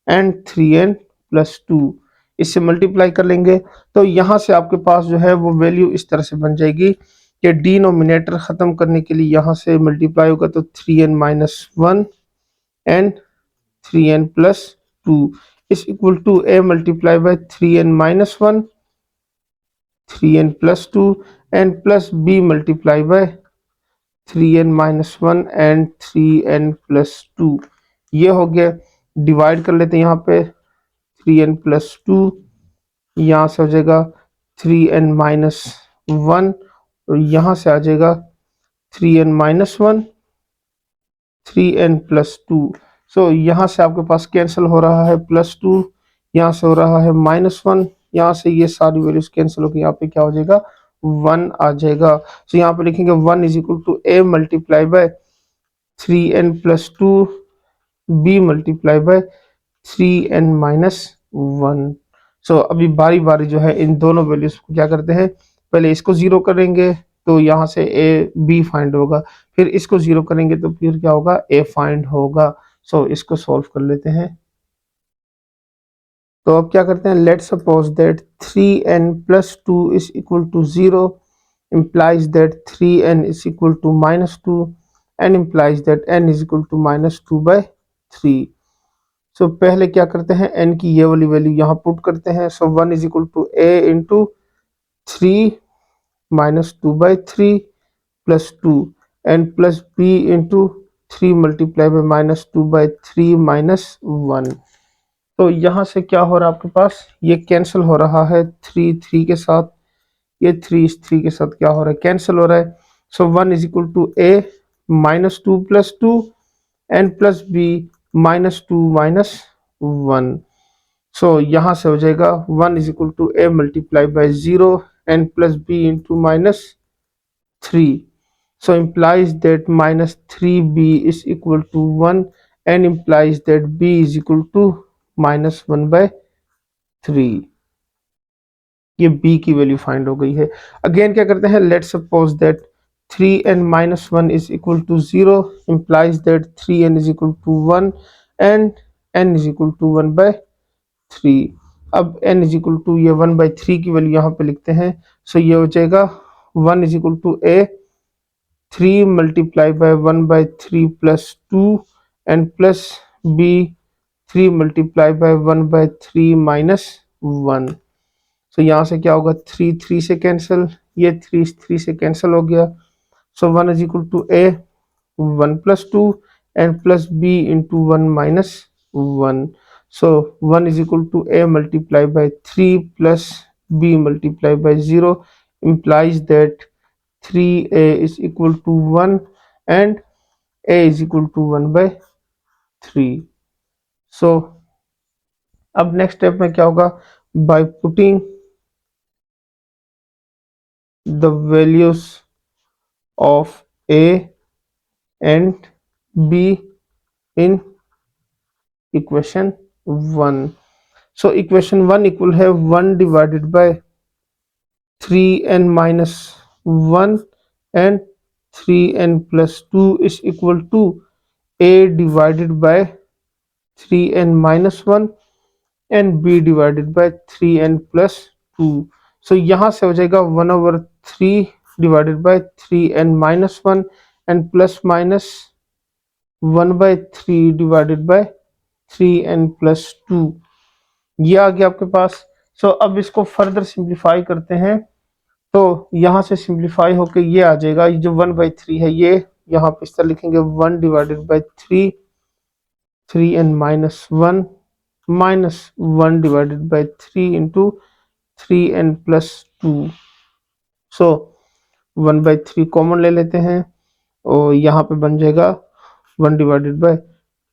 and 3n+2, इससे मल्टीप्लाई कर लेंगे। तो यहाँ से आपके पास जो है वो वैल्यू इस तरह से बन जाएगी कि डिनोमिनेटर खत्म करने के लिए यहाँ से मल्टीप्लाई होगा तो 3n-1 and 3n+2 is equal to a multiply by 3n-1 3n+2 and plus b multiply by 3n-1 and 3n+2। ये हो गया, डिवाइड कर लेते हैं यहाँ पे 3n+2, यहाँ से हो जाएगा 3n-1 और यहाँ से आ जाएगा 3n-1 3n+2। सो यहाँ से आपके पास कैंसिल हो रहा है +2, यहाँ से हो रहा है -1, यहाँ से ये सारी वैल्यूज कैंसिल होकर यहाँ पे क्या हो जाएगा 1 आ जाएगा। सो यहाँ पे लिखेंगे 1 is equal to a multiply by 3n+2 b multiply by 3n-1। So अभी बारी बारी जो है इन दोनों वैल्यूज को क्या करते हैं, पहले इसको जीरो करेंगे तो यहाँ से ए बी फाइंड होगा, फिर इसको जीरो करेंगे तो फिर क्या होगा ए फाइंड होगा। सो इसको सॉल्व कर लेते हैं। तो अब क्या करते हैं, let suppose that 3n+2 is equal to 0 implies that 3n is equal to -2 and implies that n is equal to -2/3। सो पहले क्या करते हैं, n की ये वाली वैल्यू यहाँ पुट करते हैं। So 1 is equal to a into 3 -2/3 plus 2 and plus b into 3 multiply by -2/3 -1। तो यहाँ से क्या हो रहा है आपके पास, ये कैंसिल हो रहा है 3 3 के साथ, ये 3 इस 3 के साथ क्या हो रहा है कैंसिल हो रहा है। So 1 is equal to a -2 plus 2 and plus b -2 -1। So यहाँ से हो जाएगा 1 is equal to a multiply by 0 and plus b into -3। So implies that -3b is equal to 1 and implies that b is equal to -1/3। ये b की value find हो गई है। Again क्या करते हैं, let suppose that 3n-1 is equal to 0 implies that 3n is equal to 1 and n is equal to 1/3। अब n is equal to ये 1/3 की वैल्यू यहाँ पे लिखते हैं। सो ये हो जाएगा 1 is equal to a 3 multiplied by 1/3 plus 2 and plus b 3 multiplied by 1/3 minus 1। So यहाँ से क्या होगा 3 3 से कैंसिल, ये 3 3 से कैंसिल हो गया। So 1 is equal to a 1 plus 2 and plus b into 1 minus 1। So 1 is equal to a multiplied by 3 plus b multiplied by 0 implies that 3a is equal to 1 and a is equal to 1/3। सो अब next step में क्या होगा, bye putting the values of a and b in equation 1। So equation 1 equal है 1 divided bye 3n-1 and 3n+2 is equal to a divided by 3n-1 and b divided by 3n+2। सो यहाँ से हो जाएगा 1/3 divided by 3n-1 and plus minus 1/3 divided by 3n+2। ये आ गया आपके पास। सो अब इसको फर्दर सिंप्लीफाई करते हैं। तो यहाँ से सिंप्लीफाई होके ये आ जाएगा, ये जो 1/3 है ये यहाँ पे इस तरह लिखेंगे 1 divided bye 3n-1 minus 1 divided by 3 into 3n+2। So 1/3 common ले लेते हैं और यहाँ पे बन जाएगा 1 divided bye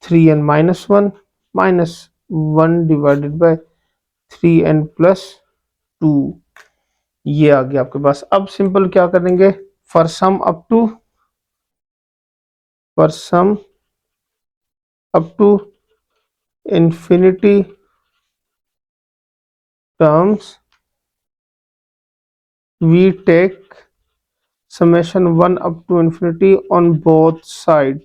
3n-1 minus 1 divided bye 3n+2। ये आ गया आपके पास। अब सिंपल क्या करेंगे, for sum up to infinity terms we take summation one up to infinity on both side.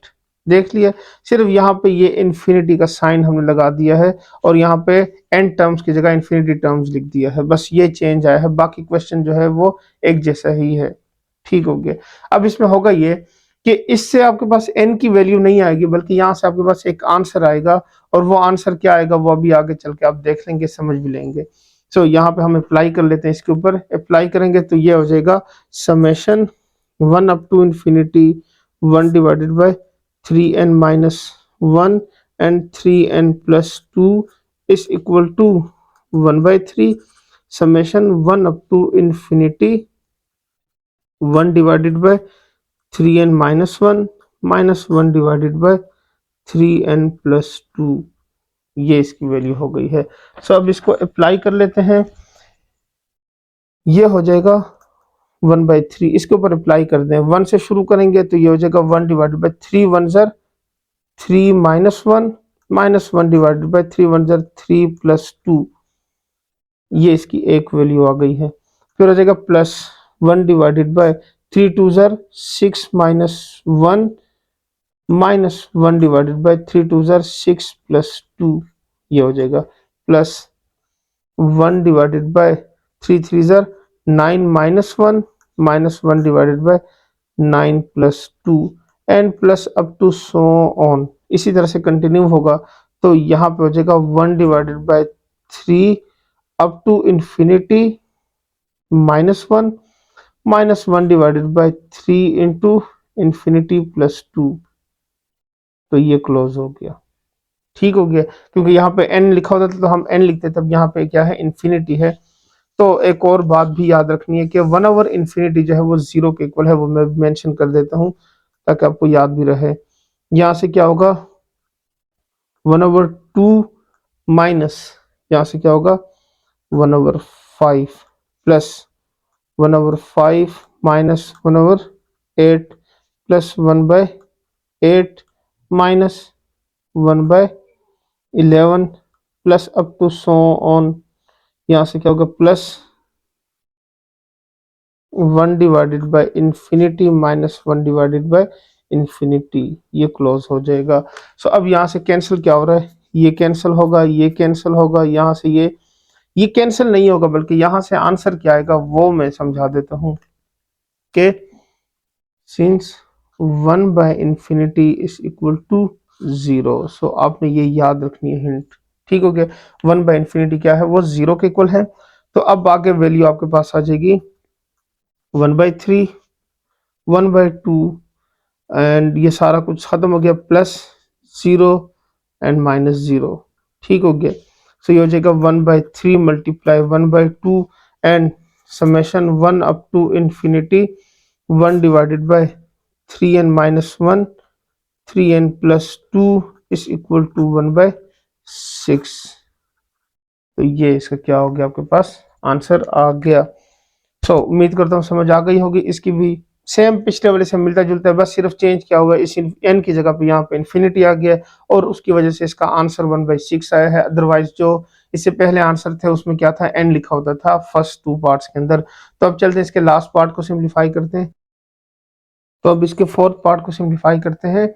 देख लिया, सिर्फ यहाँ पे ये इन्फिनिटी का साइन हमने लगा दिया है और यहाँ पे एन टर्म्स की जगह इन्फिनिटी टर्म्स लिख दिया है, बस ये चेंज आया है, बाकी क्वेश्चन जो है वो एक जैसा ही है। ठीक हो गया। अब इसमें होगा ये कि इससे आपके पास एन की वैल्यू नहीं आएगी, बल्कि यहाँ से आपके पास एक आंसर आएगा, और वो आंसर क्या आएगा वो अभी आगे चल के आप देख लेंगे, समझ भी लेंगे। सो यहाँ पे हम अप्लाई कर लेते हैं, इसके ऊपर अप्लाई करेंगे तो ये हो जाएगा summation one up to infinity one divided by three n minus one and three n plus two is equal to one by three summation one up to infinity one divided by three n minus one divided by three n plus two. ये इसकी value हो गई है। सो अब इसको apply कर लेते हैं, ये हो जाएगा वन बाई थ्री, इसके ऊपर अप्लाई कर दें, वन से शुरू करेंगे तो ये हो जाएगा one divided by three one are three minus one divided by three one are three plus two. ये इसकी एक वैल्यू आ गई है। फिर हो जाएगा plus one divided by three two are six minus one divided by three two are six plus two. ये हो जाएगा plus one divided by three three are nine minus one divided by nine plus two and plus up to so on, इसी तरह से continue होगा। तो यहाँ पे हो जाएगा one divided by three up to infinity minus one divided by three into infinity plus two. तो ये क्लोज हो गया। ठीक हो गया, क्योंकि यहाँ पे n लिखा होता था तो हम n लिखते, तब यहाँ पे क्या है इंफिनिटी है। तो एक और बात भी याद रखनी है कि वन ओवर इंफिनिटी जो है वो जीरो के इक्वल है, वो मैं मेंशन कर देता हूँ ताकि आपको याद भी रहे। यहाँ से क्या होगा वन ओवर टू माइनस, यहाँ से क्या होगा one over five plus one over five minus one over eight plus one by eight minus one by 11 plus up to so on. यहाँ से क्या होगा plus one divided by infinity minus one divided by infinity. ये close हो जाएगा। सो अब यहाँ से कैंसिल क्या हो रहा है, ये कैंसिल होगा, ये कैंसिल होगा, यहाँ से ये कैंसिल नहीं होगा, बल्कि यहाँ से आंसर क्या आएगा वो मैं समझा देता हूँ कि since one by infinity is equal to zero. So आपने ये याद रखनी है हिंट। ठीक हो गया, वन बाय इंफिनिटी क्या है वो जीरो के इक्वल है। तो अब आगे वैल्यू आपके पास आ जाएगी one by three one by two and ये सारा कुछ खत्म हो गया, plus zero and minus zero. ठीक हो गया। सो ये हो जाएगा one by three multiply one by two and summation one up to infinity one divided by three n minus one three n plus two is equal to one by six. तो ये इसका क्या हो गया, आपके पास आंसर आ गया। सो उम्मीद करता हूँ समझ आ गई होगी। इसकी भी सेम पिछले वाले से मिलता जुलता है, बस सिर्फ चेंज क्या हुआ, इस एन की जगह पे यहाँ पे इन्फिनिटी आ गया और उसकी वजह से इसका आंसर वन बाई सिक्स आया है। अदरवाइज जो इससे पहले आंसर थे उसमें क्या था, एन लिखा होता था फर्स्ट टू पार्ट्स के अंदर। तो अब चलते हैं इसके लास्ट पार्ट को सिंप्लीफाई करते हैं। तो अब इसके फोर्थ पार्ट को सिंप्लीफाई करते हैं।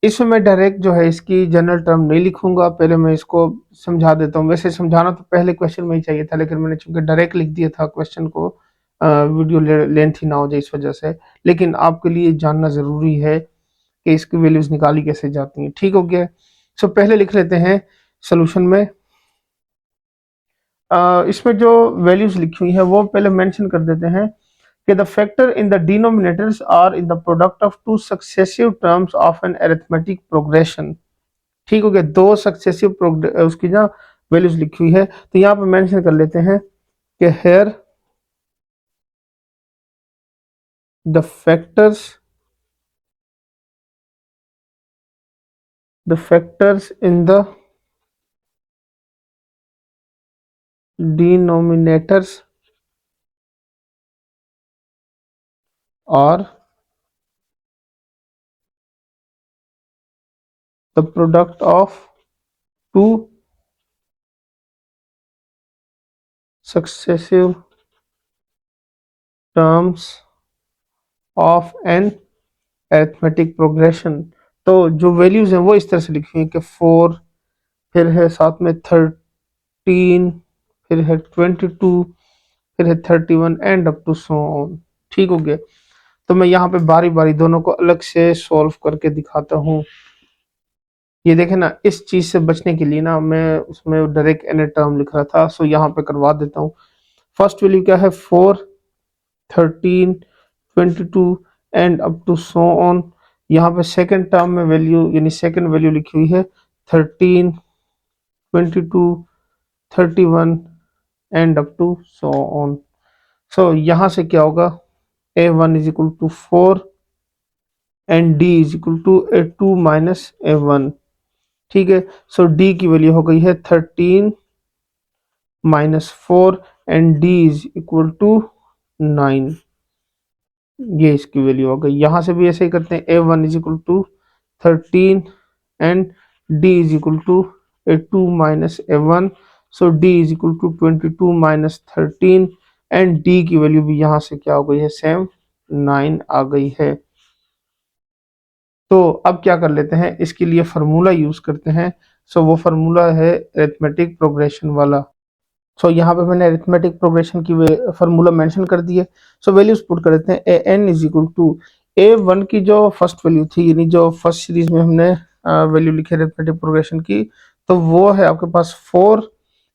इसमें मैं डायरेक्ट जो है इसकी जनरल टर्म नहीं लिखूंगा, पहले मैं इसको समझा देता हूँ। वैसे समझाना तो पहले क्वेश्चन में ही चाहिए था, लेकिन मैंने चूंकि डायरेक्ट लिख दिया था क्वेश्चन को, वीडियो लेंथ ही ना हो जाए इस वजह से। लेकिन आपके लिए जानना जरूरी है कि इसकी वैल्यूज निकाली कैसे जाती हैं। ठीक हो गया। सो पहले लिख लेते हैं सोल्यूशन में। इसमें जो वैल्यूज लिखी हुई है वो पहले मेंशन कर देते हैं कि the factor in the denominators are in the product of two successive terms of an arithmetic progression। ठीक हो गया, दो सक्सेसिव उसकी ना वैल्यूज लिखी हुई है, तो यहाँ पे मेंशन कर लेते हैं कि here the factors in the denominators are the product of two successive terms of an arithmetic progression. तो जो वैल्यूज हैं वो इस तरह से लिखी हुई है कि 4, फिर है साथ में 13, फिर है 22, फिर है 31 and up to so on. ठीक हो गया। तो मैं यहाँ पे बारी बारी दोनों को अलग से सॉल्व करके दिखाता हूँ। ये देखें ना, इस चीज से बचने के लिए ना मैं उसमें डायरेक्ट एन टर्म लिख रहा था, सो यहाँ पे करवा देता हूँ। फर्स्ट वैल्यू क्या है, 4, 13, 22 and up to so on. यहाँ पे सेकंड टर्म में वैल्यू यानी सेकंड वैल्यू लिखी हुई है 13, 22, 31 and up to so on. So यहाँ से क्या होगा, a1 is equal to 4 and d is equal to a2 minus a1। ठीक है। सो d की वैल्यू हो गई है 13 minus 4 and d is equal to 9। ये इसकी वैल्यू हो गई। यहाँ से भी ऐसे ही करते हैं, a1 is equal to 13 and d is equal to a2 minus a1। So d is equal to 22 minus 13 and d की वैल्यू भी यहाँ से क्या हो गई है, सेम 9 आ गई है। तो अब क्या कर लेते हैं, इसके लिए फार्मूला यूज करते हैं। सो वो फार्मूला है अरिथमेटिक प्रोग्रेशन वाला। सो यहाँ पे मैंने अरिथमेटिक प्रोग्रेशन की फार्मूला मेंशन कर दी है। सो वैल्यूज पुट कर देते हैं, a N is equal to a1 की जो फर्स्ट वैल्यू थी, यानी जो फर्स्ट सीरीज में हमने वैल्यू लिखी अरिथमेटिक प्रोग्रेशन की, तो वो है आपके पास 4।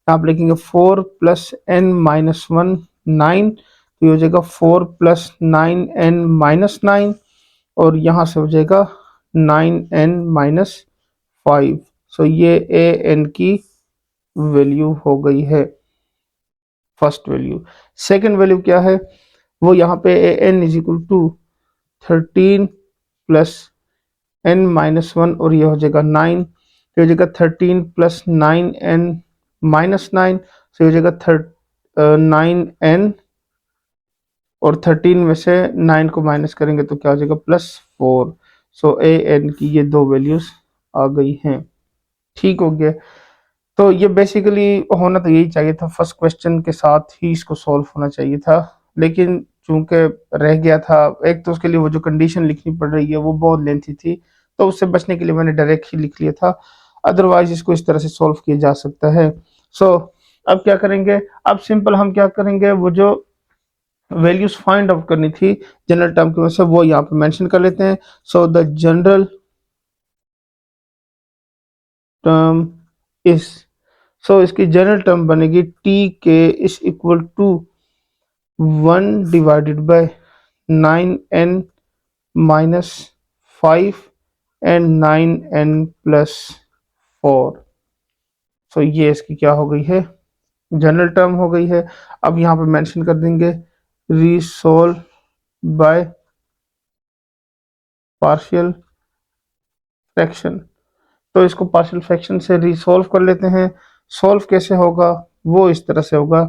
आप लिखेंगे 4 प्लस एन माइनस 1 9, तो ये हो जाएगा 4 प्लस 9 एन माइनस 9, और यहाँ से हो जाएगा 9n माइनस 5। सो ये ए एन की वैल्यू हो गई है, फर्स्ट वैल्यू। सेकंड वैल्यू क्या है, वो यहाँ पे a N is equal to 13 plus n minus 1, और ये हो जाएगा 9। ये हो जाएगा 13 प्लस 9n माइनस 9, सो ये हो जाएगा 9n, और 13 में से 9 को माइनस करेंगे तो क्या हो जाएगा, +4। सो ए एन की ये दो वैल्यूज आ गई हैं। ठीक हो गया। तो ये बेसिकली होना तो यही चाहिए था, फर्स्ट क्वेश्चन के साथ ही इसको सॉल्व होना चाहिए था, लेकिन चूंकि रह गया था, एक तो उसके लिए वो जो कंडीशन लिखनी पड़ रही है वो बहुत लेंथी थी, तो उससे बचने के लिए मैंने डायरेक्ट ही लिख लिया था। अदरवाइज इसको इस तरह से सॉल्व किया जा सकता है। सो अब क्या करेंगे, अब सिंपल हम क्या करेंगे, वो जो वैल्यूज फाइंड आउट करनी थी जनरल टर्म की वजह से, वो यहाँ पे मेंशन कर लेते हैं। So the general term is, so इसकी जनरल टर्म बनेगी टी के is equal to 1 divided by 9n minus 5 and 9n plus 4। So ये इसकी क्या हो गई है, जनरल टर्म हो गई है। अब यहाँ पे मेंशन कर देंगे रीसोल्व बाय पार्शियल फ्रैक्शन। तो इसको पार्शियल फ्रैक्शन से रिसॉल्व कर लेते हैं। सॉल्व कैसे होगा, वो इस तरह से होगा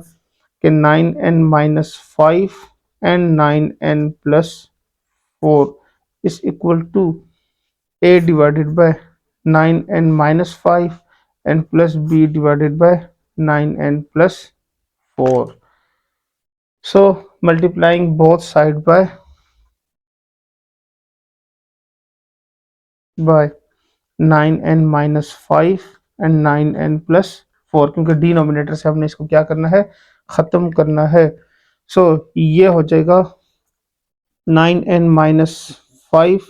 कि 9n minus 5 and 9n plus 4 is equal to a divided by 9n minus 5 and plus b divided by 9n plus 4। So multiplying both side by 9n minus 5 and 9n plus 4, क्योंकि denominator से हमने इसको क्या करना है, खत्म करना है। सो ये हो जाएगा 9n minus 5,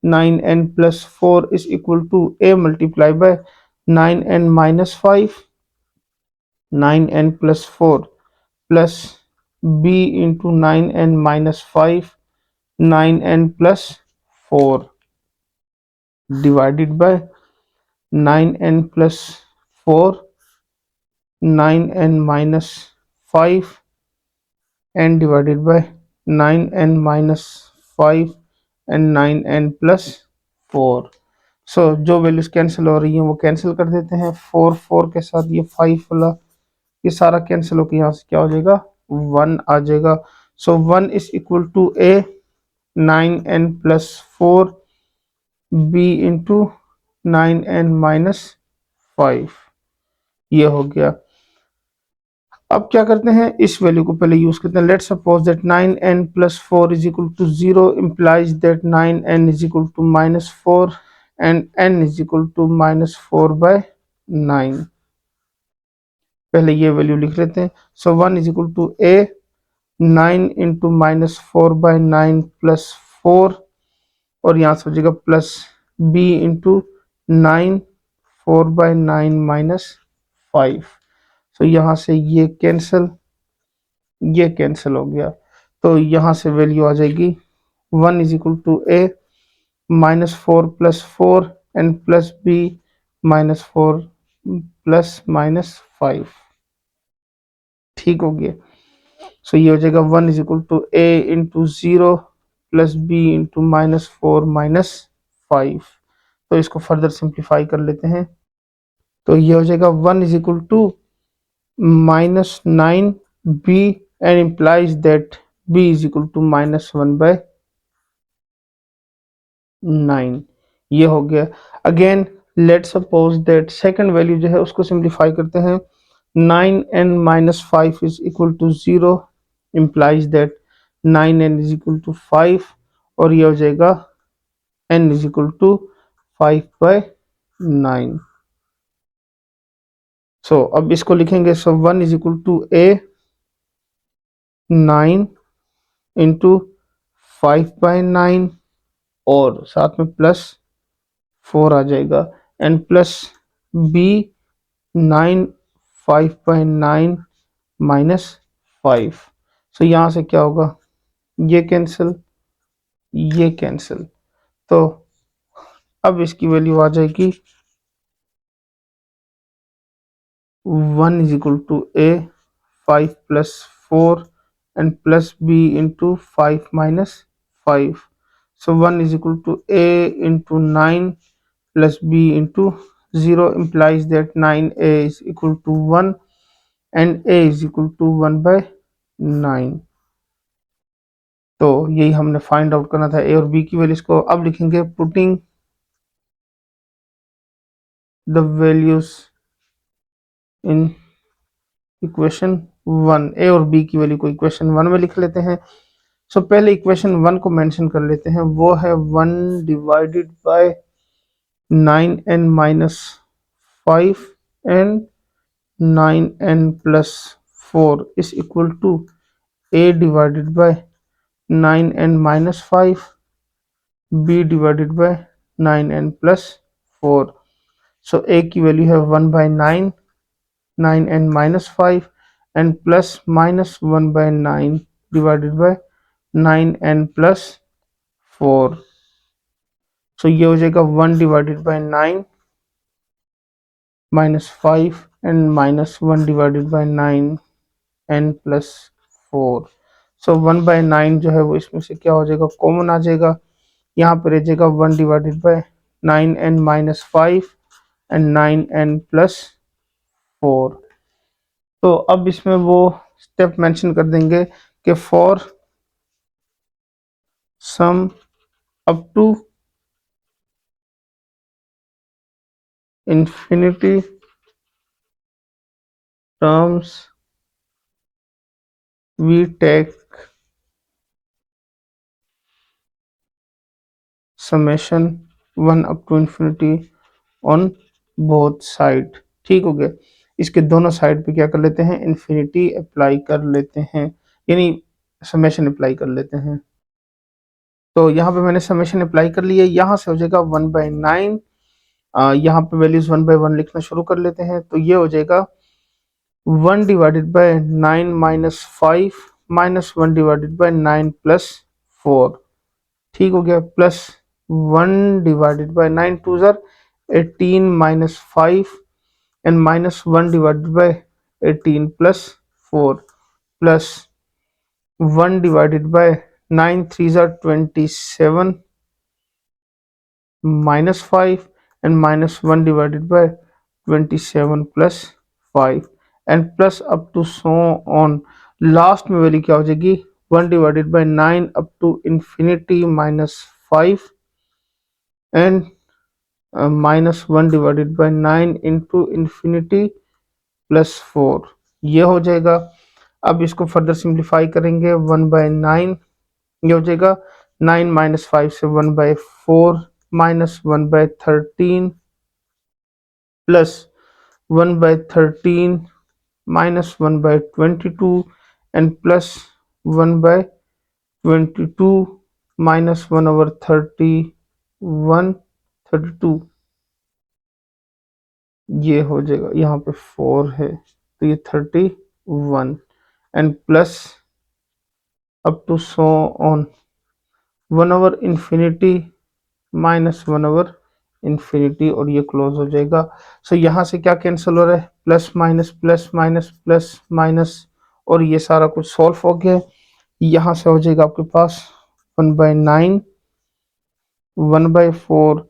9n plus 4 is equal to a multiply by 9n minus 5, 9n plus 4 plus b into 9n minus 5, 9n plus 4 divided by 9n plus 4, 9n minus 5 and divided by 9n minus 5 and 9n plus 4। So जो values cancel हो रही हैं वो cancel कर देते हैं, 4 4 के साथ ये 5 वाला ये सारा कैंसिल होकर यहाँ से क्या हो जाएगा, 1 आ जाएगा। So 1 is equal to a 9n plus 4 b into 9n minus 5। ये हो गया। अब क्या करते हैं, इस वैल्यू को पहले यूज करते हैं। Let suppose that 9n plus 4 is equal to 0 implies that 9n is equal to -4 and n is equal to -4/9। पहले ये वैल्यू लिख लेते हैं। So 1 is equal to a 9 into -4/9 plus 4, और यहाँ से हो जाएगा प्लस b इंटू 9 4/9 माइनस 5। तो यहाँ से ये कैंसिल हो गया। तो यहाँ से वैल्यू आ जाएगी 1 is equal to a -4 plus 4 and plus b -4 plus -5। ठीक हो गया। सो ये हो जाएगा 1 is equal to a into 0 plus b into -4 -5। तो इसको फर्दर सिंप्लीफाई कर लेते हैं। तो ये हो जाएगा 1 is equal to -9b and implies that b is equal to -1/9। ये हो गया। Again let suppose that second value जो है उसको सिंप्लीफाई करते हैं। 9n minus 5 is equal to 0 implies that 9n is equal to 5, और ये हो जाएगा n is equal to 5/9। सो अब इसको लिखेंगे। So 1 is equal to a 9 into 5/9 और साथ में प्लस 4 आ जाएगा, एंड प्लस b 9 5/9 -5। सो यहाँ से क्या होगा, ये कैंसिल, ये कैंसिल। तो अब इसकी वैल्यू आ जाएगी 1 is equal to a 5 plus 4 and plus b into 5 -5। So 1 is equal to a into 9 plus b into 0 implies that 9a is equal to 1 and a is equal to 1/9। तो यही हमने find out करना था, a और b की values को। अब लिखेंगे putting the values in equation 1। a और b की वैल्यू को इक्वेशन 1 में लिख लेते हैं। सो पहले इक्वेशन 1 को मेंशन कर लेते हैं। वो है 1 divided by 9n minus 5 and 9n plus 4 is equal to a divided by 9n minus 5, b divided by 9n plus 4। so a की वैल्यू है 1/9, 9n minus 5 and plus -1/9 divided by 9n plus 4। so ये हो जाएगा 1 divided by 9 -5 and -1 divided by 9n plus 4। सो 1/9 जो है वो इसमें से क्या हो जाएगा, कॉमन आ जाएगा। यहाँ पर रह जाएगा 1 divided by 9n minus 5 and 9n plus 4। तो अब इसमें वो स्टेप मेंशन कर देंगे कि for sum up to infinity terms we take summation 1 up to infinity on both side. ठीक हो गया। इसके दोनों साइड पे क्या कर लेते हैं, इन्फिनिटी अप्लाई कर लेते हैं, यानी समेशन अप्लाई कर लेते हैं। तो यहाँ पे मैंने समेशन अप्लाई कर लिया। यहाँ से हो जाएगा 1/9। यहाँ पे वैल्यूज 1/1 लिखना शुरू कर लेते हैं। तो ये हो जाएगा 1 divided by 9 minus 5 minus 1 divided by 9 plus 4। ठीक हो गया। प्लस 1 डिवाइडेड बाय 9 टू ज़र 18 minus 5 and minus 1 divided by 18 plus 4 plus 1 divided by 9 3 ज़र 27 minus 5 and minus 1 divided by 27 plus 5 and plus up to so on। Last में value क्या हो जाएगी, 1 divided by 9 up to infinity minus 5 and minus 1 divided by 9 into infinity plus 4। ये हो जाएगा। अब इसको फर्दर सिंप्लीफाई करेंगे, 1/9 ये हो जाएगा। 9 माइनस 5 से 1/4 minus 1/13 plus 1/13 minus 1/22 and plus 1/22 minus 1/31 32 ये हो जाएगा। यहाँ पे 4 है तो ये 31 and plus up to so on 1/infinity minus 1/infinity और ये क्लोज हो जाएगा। सो यहाँ से क्या कैंसिल हो रहा है, plus minus plus minus plus minus और ये सारा कुछ सॉल्व हो गया। यहाँ से हो जाएगा आपके पास 1/9 1/4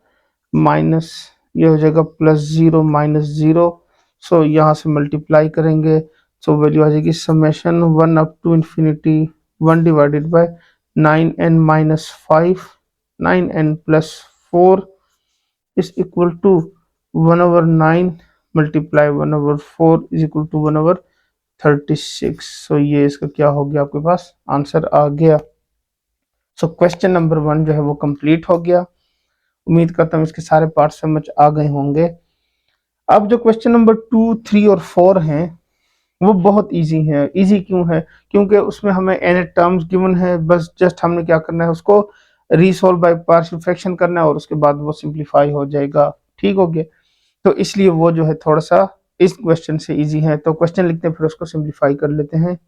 माइनस ये हो जाएगा +0 -0। सो यहाँ से मल्टीप्लाई करेंगे, सो वैल्यू आ जाएगी summation 1 up to infinity 1 divided by 9n minus 5 9n plus 4 is equal to 1/9 multiply 1/4 is equal to 1/36। So ये इसका क्या हो गया, आपके पास आंसर आ गया। सो क्वेश्चन नंबर 1 जो है वो कंप्लीट हो गया। उम्मीद करता हूँ इसके सारे पार्ट समझ आ गए होंगे। अब जो क्वेश्चन नंबर 2, 3 और 4 हैं वो बहुत इजी है। इजी क्यों है, क्योंकि उसमें हमें एन टर्म्स गिवन है, बस जस्ट हमने क्या करना है उसको रीसॉल्व बाय पार्शियल फ्रैक्शन करना है और उसके बाद वो सिंप्लीफाई हो जाएगा। ठीक हो गया, तो इसलिए वो जो है थोड़ा सा इस क्वेश्चन से इजी है। तो क्वेश्चन लिखते हैं फिर उसको सिंप्लीफाई कर लेते हैं।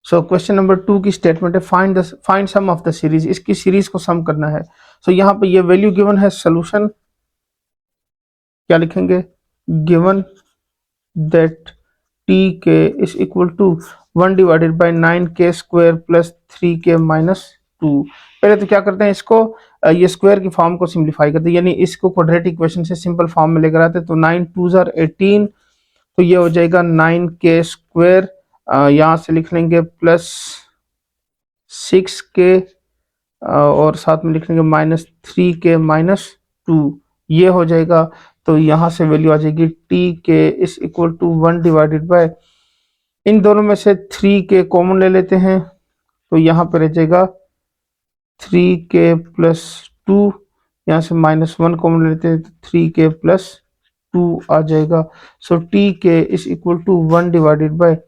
सो क्वेश्चन नंबर 2 की स्टेटमेंट है find sum of the series. इसकी सीरीज को सम करना है। सो यहाँ पे ये वैल्यू गिवन है, सोल्यूशन क्या लिखेंगे, गिवन दैट टी के is equal to 1 divided by 9k square plus 3k minus 2। पहले तो क्या करते हैं इसको ये स्क्वायर की फॉर्म को सिंप्लीफाई करते हैं, यानी इसको क्वाड्रेटिक इक्वेशन से सिंपल फॉर्म में लेकर आते हैं। तो 9 2s are 18, तो ये हो जाएगा 9k स्क्वायर, यहाँ से लिख लेंगे प्लस 6k और साथ में लिख लेंगे माइनस 3k माइनस 2 ये हो जाएगा। तो यहाँ से वैल्यू आ जाएगी टी के is equal to 1 divided by, इन दोनों में से 3k कॉमन ले लेते हैं तो यहाँ पर रह जाएगा 3k प्लस 2, यहाँ से -1 कॉमन ले लेते हैं तो 3k प्लस 2 आ जाएगा। सो टी के is equal to 1 divided by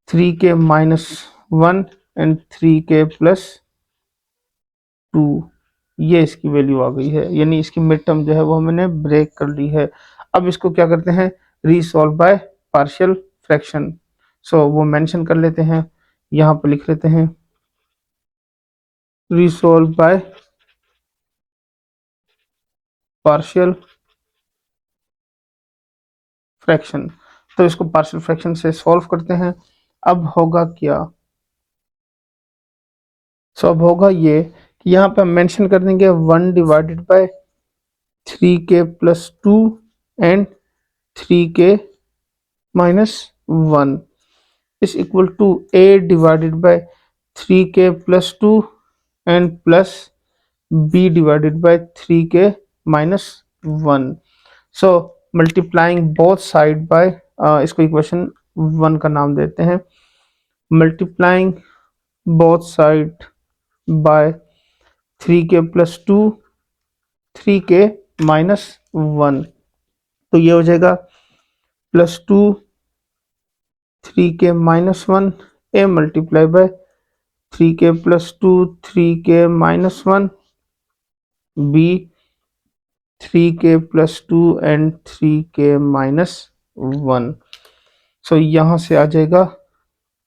3k minus 1 and 3k plus 2 ये इसकी वैल्यू आ गई है, यानी इसकी मिड टर्म जो है वो हमने ब्रेक कर ली है। अब इसको क्या करते हैं, रीसॉल्व बाय पार्शियल फ्रैक्शन। सो वो मेंशन कर लेते हैं, यहाँ पर लिख लेते हैं रीसॉल्व बाय पार्शियल फ्रैक्शन। तो इसको पार्शियल फ्रैक्शन से सॉल्व करते हैं। अब होगा क्या, सो अब होगा ये कि यहाँ पे हम मेंशन कर देंगे 1 divided by 3k plus 2 and 3k minus 1 is equal to a divided by 3k plus 2 and plus b divided by 3k minus 1। So multiplying both side by, इसको इक्वेशन 1 का नाम देते हैं, multiplying both side by 3k plus 2 3k minus 1, तो ये हो जाएगा +2 3k minus 1 a multiply by 3k plus 2 3k minus 1 b 3k plus 2 and 3k minus 1। So यहाँ से आ जाएगा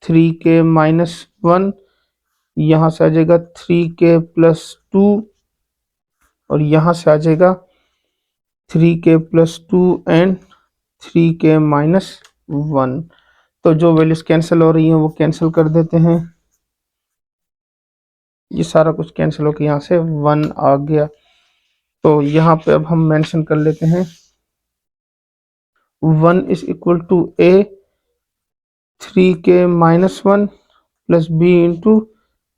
3k माइनस 1, यहाँ से आ जाएगा 3k प्लस 2 और यहाँ से आ जाएगा 3k plus 2 and 3k minus 1। तो जो वैल्यूज कैंसिल हो रही हैं वो कैंसिल कर देते हैं, ये सारा कुछ कैंसिल होकर यहाँ से 1 आ गया। तो यहाँ पे अब हम मेंशन कर लेते हैं 1 is equal to a 3k minus 1 plus b into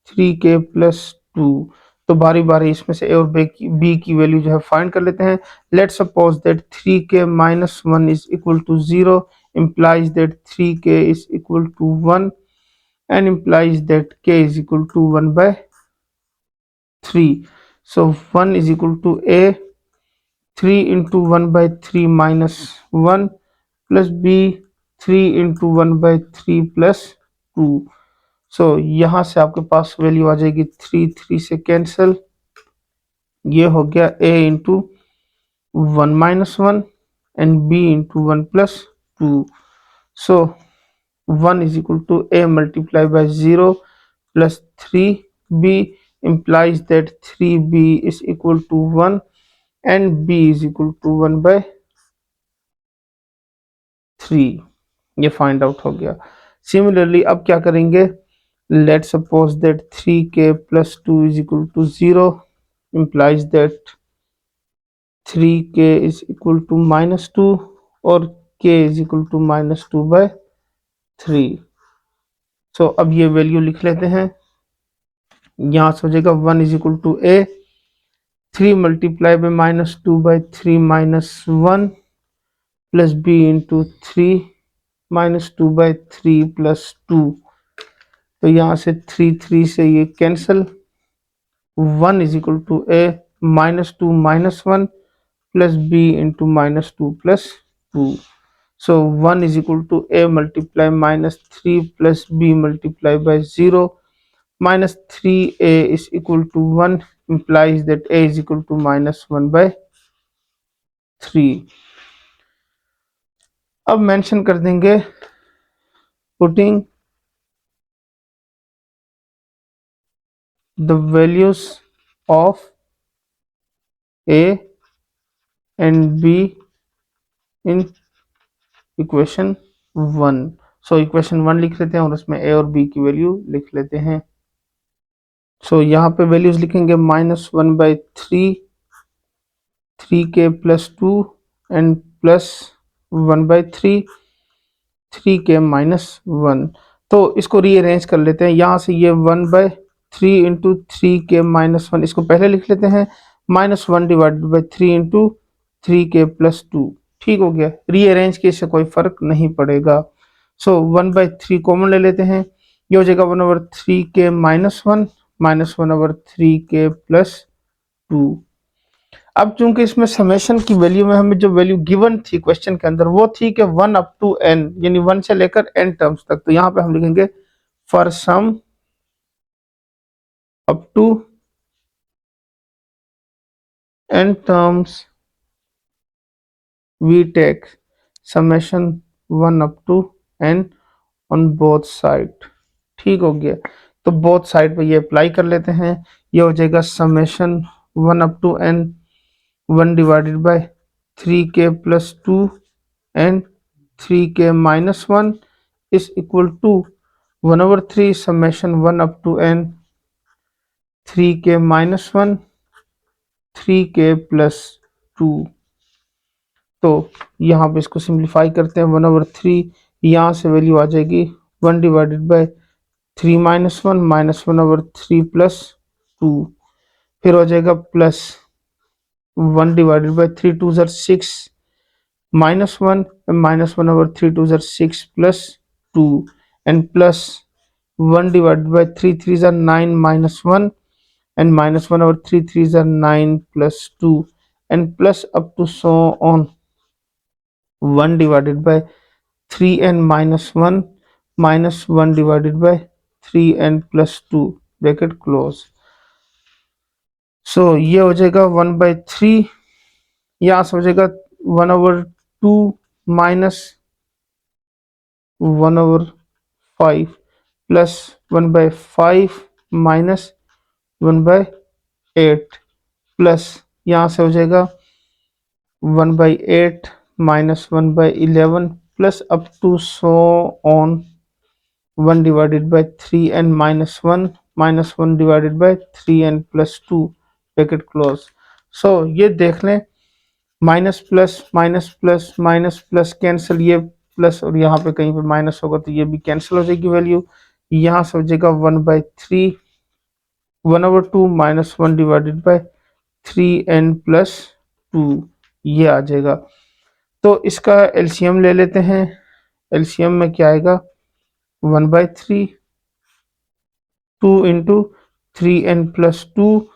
3k plus 2। तो बारी बारी इसमें से a और b की वैल्यू जो है फाइंड कर लेते हैं। Let suppose that 3k minus 1 is equal to 0 implies that 3k is equal to 1 and implies that k is equal to 1 by 3. So 1 is equal to a, 3 into 1 by 3 minus 1 plus b, 3 into 1 by 3 plus 2. सो यहाँ से आपके पास value आ जाएगी 3, 3 से cancel, ये हो गया a into 1 minus 1 and b into 1 plus 2. So 1 is equal to a multiplied by 0 plus 3b implies that 3b is equal to 1 and b is equal to 1 by 3. ये फाइंड आउट हो गया. Similarly अब क्या करेंगे, late suppose that 3k plus 2 is equal to 0 implies that 3k is equal to minus 2 और k is equal to minus 2 by 3. सो अब ये value लिख लेते हैं. यहाँ से हो जाएगा 1 is equal to a, 3 multiplied by minus 2 by 3 minus 1 plus b into 3 minus 2 by 3 plus 2. तो यहाँ से 3 3 से ये cancel, 1 is equal to a minus 2 minus 1 plus b into minus 2 plus 2. So 1 is equal to a multiply minus 3 plus b multiplied by 0 minus 3a is equal to 1 implies that a is equal to minus 1 by 3. अब mention कर देंगे putting the values of a and b in equation 1. So equation 1 लिख लेते हैं और उसमें a और b की वैल्यू लिख लेते हैं. सो यहाँ पे वैल्यूज लिखेंगे minus 1 by 3, 3k plus 2 and plus 1 by 3, 3k minus 1. तो इसको रीअरेंज कर लेते हैं. यहाँ से ये 1 बाई 3 इंटू 3k माइनस 1 इसको पहले लिख लेते हैं, minus 1 divided by 3 into 3k plus 2. ठीक हो गया. रीअरेंज के इससे कोई फर्क नहीं पड़ेगा. सो 1 बाई 3 कॉमन ले लेते हैं, ये हो जाएगा 1/3k minus 1 minus 1/3k plus 2. अब चूंकि इसमें समेशन की वैल्यू में हमें जो वैल्यू गिवन थी क्वेश्चन के अंदर वो थी कि 1 अप टू n, यानी 1 से लेकर n टर्म्स तक. तो यहाँ पे हम लिखेंगे for sum up to n terms we take summation 1 up to n on both side. ठीक हो गया. तो बोथ साइड पे ये अप्लाई कर लेते हैं. ये हो जाएगा summation 1 up to n 1 divided by 3k plus 2 and 3k minus 1 is equal to 1/3 summation 1 up to n 3k minus 1 3k plus 2. तो यहाँ पे इसको सिंप्लीफाई करते हैं. 1/3 यहाँ से वैल्यू आ जाएगी 1 divided by 3 minus 1 minus 1/3 plus 2. फिर हो जाएगा प्लस 1 डिवाइडेड बाय 3 2 ज़र 6 माइनस 1 माइनस 1/3 2 ज़र 6 plus 2 and plus 1 divided by 3 3 ज़र 9 minus 1 and minus 1/3 3s are 9 plus 2 and plus up to so on 1 divided by 3n minus 1 minus 1 divided by 3n plus 2 bracket close. so ये हो जाएगा 1/3, यहाँ से हो जाएगा 1/2 minus 1/5 plus 1/5 minus 1/8 plus यहाँ से हो जाएगा 1/8 minus 1/11 plus up to so on 1 divided by 3n minus 1 minus 1 divided by 3n plus 2 bracket close. So ये देख लें minus plus minus plus minus plus cancel, ये प्लस और यहाँ पे कहीं पे माइनस होगा तो ये भी कैंसिल हो जाएगी वैल्यू. यहाँ से हो जाएगा 1/3 1/2 minus 1 divided by 3n plus 2 ये आ जाएगा. तो इसका एलसीएम ले लेते हैं. एलसीएम में क्या आएगा 1/3, 2 इंटू 3n+2,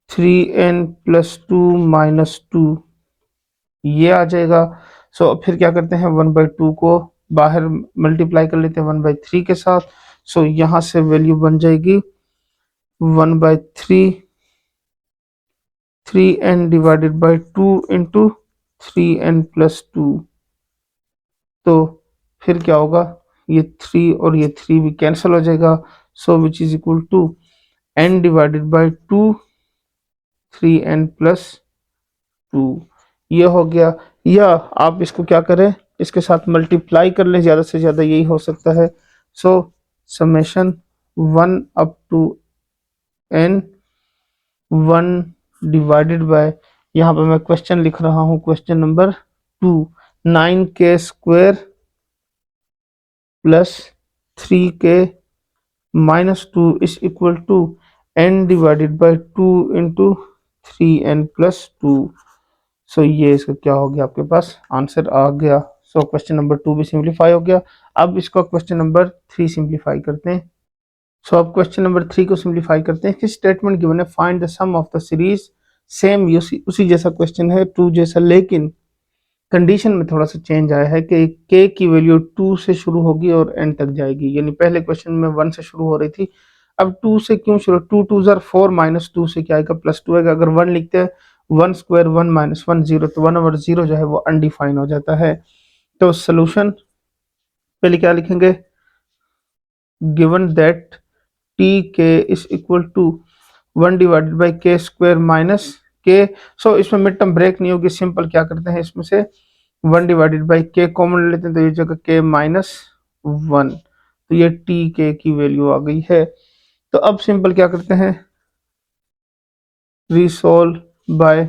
3n+2 -2 ये आ जाएगा। सो फिर क्या करते हैं 1/2 को बाहर मल्टीप्लाई कर लेते हैं 1/3 के साथ। सो यहाँ से वैल्यू बन जाएगी 1/3, 3n/2 इंटू 3n+2। तो फिर क्या होगा, ये 3 और ये 3 भी कैंसिल हो जाएगा। So which is equal to n/2, 3n+2 ये हो गया। या आप इसको क्या करें, इसके साथ मल्टीप्लाई कर लें, ज़्यादा से ज़्यादा यही हो सकता है। So summation 1 up to n 1 divided by, यहाँ पे मैं क्वेश्चन लिख रहा हूँ, question number 2, 9k² plus 3k-2 is equal to n/2 into 3n+2। So ये इसका क्या हो गया, आपके पास आंसर आ गया। सो क्वेश्चन नंबर 2 भी सिंप्लीफाई हो गया। अब इसको क्वेश्चन नंबर 3 सिंप्लीफाई करते हैं। सो अब क्वेश्चन नंबर 3 को सिंप्लीफाई करते हैं कि स्टेटमेंट गिवन है find the sum of the series. Same उसी जैसा क्वेश्चन है, 2 जैसा, लेकिन कंडीशन में थोड़ा सा चेंज आया है कि k की वैल्यू 2 से शुरू होगी और n तक जाएगी। यानी पहले क्वेश्चन में 1 से शुरू हो रही थी, अब 2 से क्यों शुरू, 2 2 ज़र 4 -2 से क्या आएगा +2 आएगा। अगर 1 लिखते हैं 1² 1 -1 0, तो 1/0 जो है वो अनडिफाइन हो जाता है। तो सोल्यूशन पहले क्या लिखेंगे, गिवन दैट टी के is equal to 1/k² minus K. So इसमें मिड टर्म ब्रेक नहीं होगी, सिंपल क्या करते हैं, इसमें से 1/k कॉमन लेते हैं, तो ये जगह k-1, तो ये टी के की वैल्यू आ गई है। तो अब सिंपल क्या करते हैं, resolve by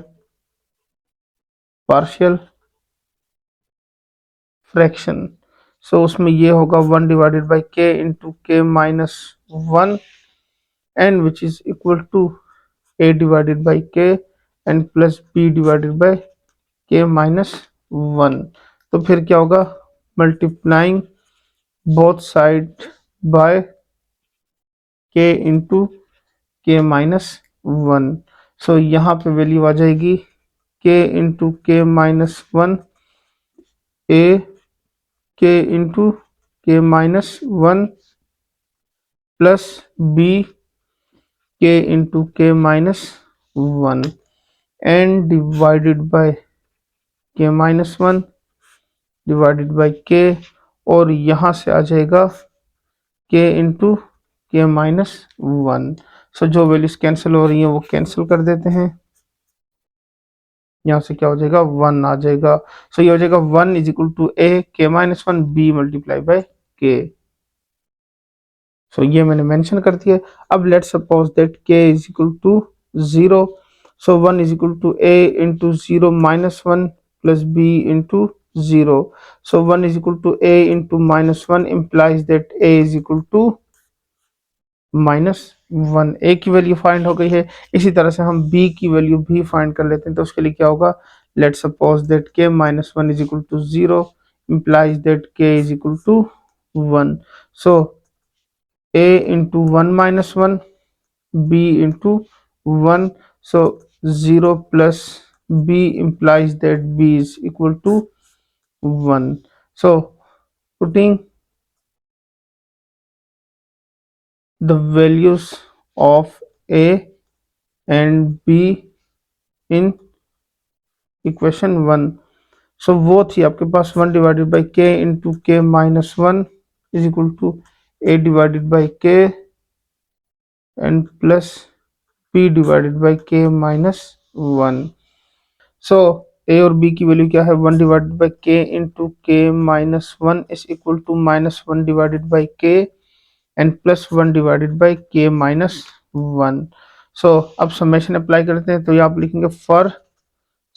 partial fraction. So उसमें ये होगा 1/k into k-1 and which is equal to a/k एंड प्लस b/k-1। तो फिर क्या होगा, multiplying both side by k into k-1। So यहाँ पे वैल्यू आ जाएगी k into k-1 a k into k-1 plus b k into k-1 and divided by k-1 divided by k, और यहाँ से आ जाएगा k इंटू k-1। सो जो values cancel हो रही हैं वो कैंसिल कर देते हैं, यहाँ से क्या हो जाएगा 1 आ जाएगा। सो ये हो जाएगा 1 is equal to a k-1 b multiply by k। So ये मैंने मेंशन कर दिया। अब let's suppose that k is equal to 0। So 1 is equal to a into 0 -1 plus b into 0। So 1 is equal to a into -1 implies that a is equal to -1। a की value find हो गई है। इसी तरह से हम b की value भी फाइंड कर लेते हैं। तो उसके लिए क्या होगा, let's suppose that k-1 is equal to 0 implies that k is equal to 1। So a into 1 -1 b into 1, so 0 plus b implies that b is equal to 1। so putting the values of a and b in equation 1, so वो थी आपके पास 1/k into k-1 is equal to a/k and plus b/k-1। सो ए और B की value क्या है, 1/k into k-1 is equal to -1/k and plus 1/k-1। So अब summation apply करते हैं, तो ये आप लिखेंगे for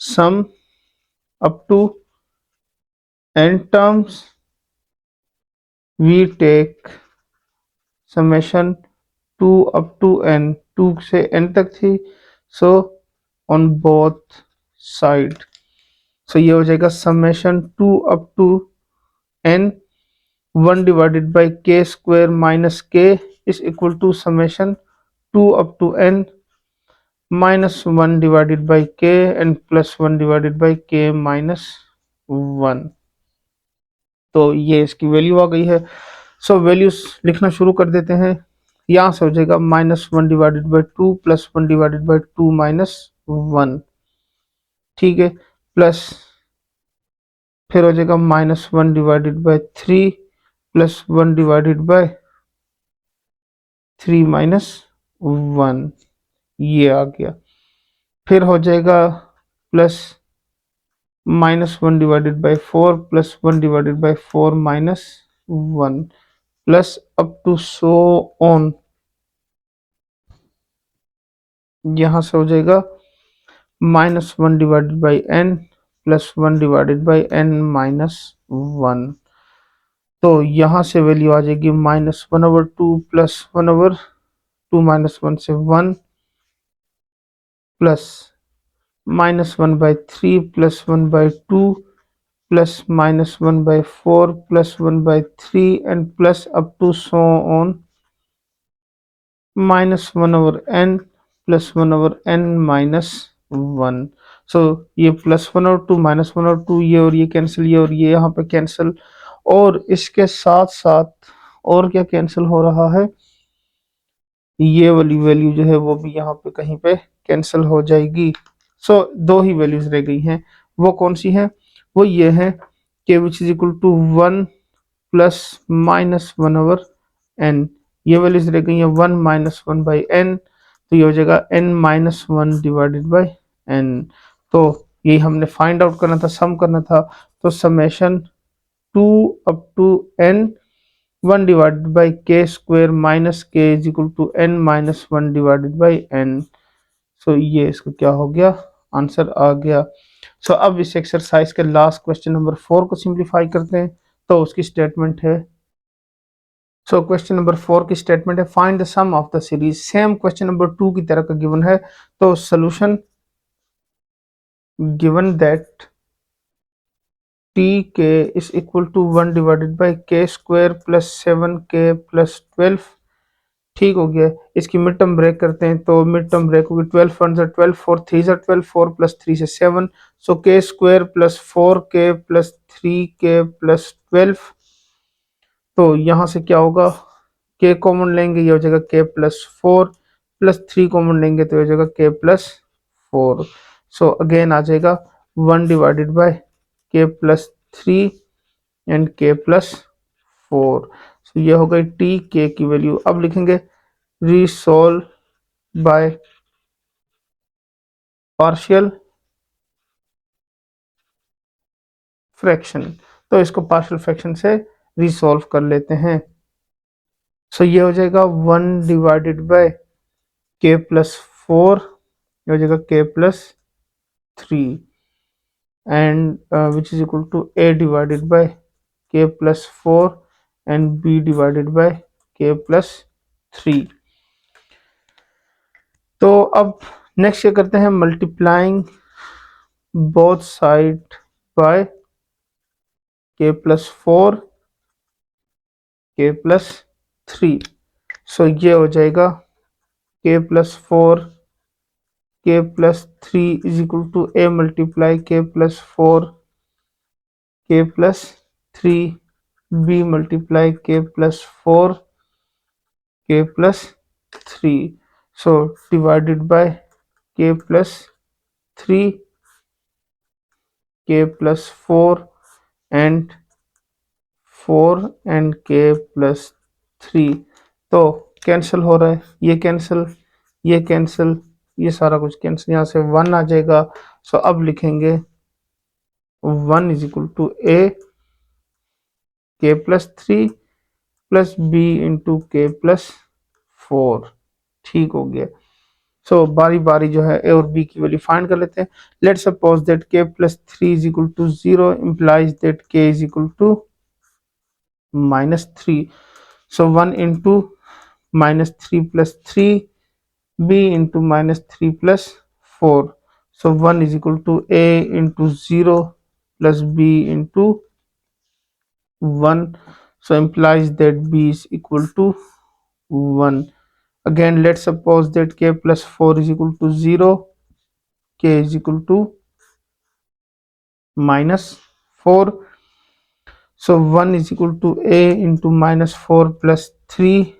sum up to n terms we take summation 2 up to n, 2 से n तक थी, so on both side. So ये हो जाएगा summation 2 up to n 1 divided by k square minus k is equal to summation 2 up to n minus 1 divided by k and plus 1 divided by k minus 1। तो ये इसकी value आ गई है। So values लिखना शुरू कर देते हैं। यहाँ से हो जाएगा -1 divided by 2 plus 1 divided by 2 minus 1, ठीक है, प्लस फिर हो जाएगा -1 divided by 3 plus 1 divided by 3 minus 1, ये आ गया। फिर हो जाएगा plus -1 divided by 4 plus 1 divided by 4 minus 1 plus up to so on. यहाँ से हो जाएगा -1 divided by n plus 1 divided by n minus 1। तो यहाँ से वैल्यू आ जाएगी -1/2 प्लस 1/2 माइनस 1 से 1 plus -1/3 plus 1/2 plus -1/4 plus 1/3 and plus up to so on -1/n plus 1/n minus 1। So ये +1/2 -1/2 ये और ये कैंसिल, ये और ये यहाँ पे कैंसिल, और इसके साथ साथ और क्या कैंसिल हो रहा है, ये वाली वैल्यू जो है वो भी यहाँ पे कहीं पे कैंसिल हो जाएगी। सो दो ही वैल्यूज रह गई हैं, वो कौन सी है, वो ये है कि which is equal to 1 plus -1/n, ये वैल्यूज रह गई हैं 1 माइनस 1/n, तो ये हो जाएगा n minus 1 divided by n। तो यही हमने फाइंड आउट करना था, सम करना था। तो summation 2 up to n 1 divided by k square minus k is equal to n minus 1 divided by n। So ये इसका क्या हो गया, आंसर आ गया। सो अब इस एक्सरसाइज के लास्ट क्वेश्चन नंबर 4 को सिंप्लीफाई करते हैं। तो उसकी स्टेटमेंट है, सो क्वेश्चन नंबर 4 की स्टेटमेंट है find the sum of the series. Same question number 2 की तरह का गिवन है। तो solution given that tk is equal to 1 divided by k square plus 7k plus 12, ठीक हो गया। इसकी मिड टर्म ब्रेक करते हैं, तो मिड टर्म ब्रेक होगी 12 1 जा 12 4 3 जा 12 4 प्लस 3 से 7, सो k square plus 4k plus 3k plus 12। तो यहाँ से क्या होगा, k कॉमन लेंगे, ये हो जाएगा k प्लस 4 प्लस 3 कॉमन लेंगे तो ये हो जाएगा k प्लस 4। सो अगेन आ जाएगा 1 divided by k plus 3 and k plus 4। So ये हो गई t k की वैल्यू। अब लिखेंगे रिसोल्व बाय पार्शियल फ्रैक्शन। तो इसको पार्शियल फ्रैक्शन से रिसोल्व कर लेते हैं। सो ये हो जाएगा 1 डिवाइडेड बाय k प्लस 4, ये हो जाएगा k plus 3 and which is equal to a divided by k plus 4 and b divided by k plus 3। तो अब नेक्स्ट क्या करते हैं, multiplying both side by k plus 4 k plus 3। So ये हो जाएगा k plus 4 k plus 3 is equal to a multiply k plus 4 k plus 3 b multiply k plus 4 k plus 3। So divided by k plus 3 k plus 4 and 4 and k plus 3। तो cancel हो रहा है, ये cancel, ये cancel, ये सारा कुछ cancel, यहाँ से 1 आ जाएगा। सो अब लिखेंगे 1 is equal to a k plus 3 plus b into k plus 4, ठीक हो गया। सो बारी बारी जो है a और b की वैल्यू फाइंड कर लेते हैं। Let's suppose that k plus 3 is equal to 0 implies that k is equal to -3। So 1 into -3 plus 3 b into -3 plus 4। So 1 is equal to a into 0 plus b into 1, so implies that b is equal to 1. Again, let's suppose that k plus 4 is equal to 0, k is equal to minus 4. So 1 is equal to a into minus 4 plus 3,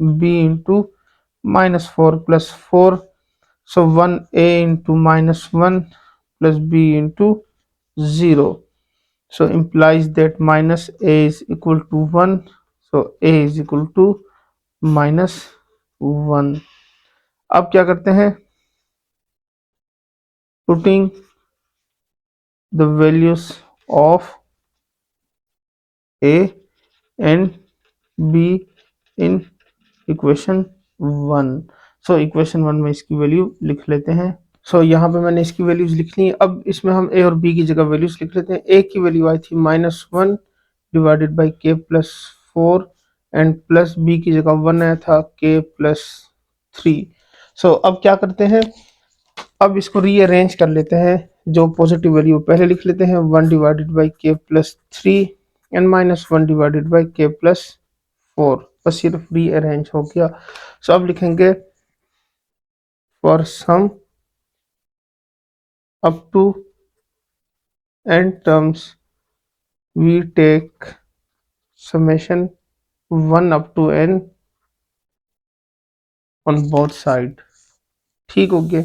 b into minus 4 plus 4. So 1a into minus 1 plus b into 0. So implies that minus a is equal to 1. So a is equal to minus 1. अब क्या करते हैं, putting the values of a and b in equation 1. So equation 1 में इसकी value लिख लेते हैं. सो यहाँ पे मैंने इसकी वैल्यूज लिख ली. अब इसमें हम ए और बी की जगह वैल्यूज लिख लेते हैं. ए की वैल्यू आई थी -1 divided by K plus 4 and plus B की जगह 1 आया था के प्लस 3. सो अब क्या करते हैं, अब इसको रीअरेंज कर लेते हैं. जो पॉजिटिव वैल्यू पहले लिख लेते हैं 1 divided by K plus 3 and -1 divided by K plus 4. बस सिर्फ रीअरेंज हो गया. सो अब लिखेंगे for sum up to n terms we take summation 1 up to n on both side. ठीक हो गया.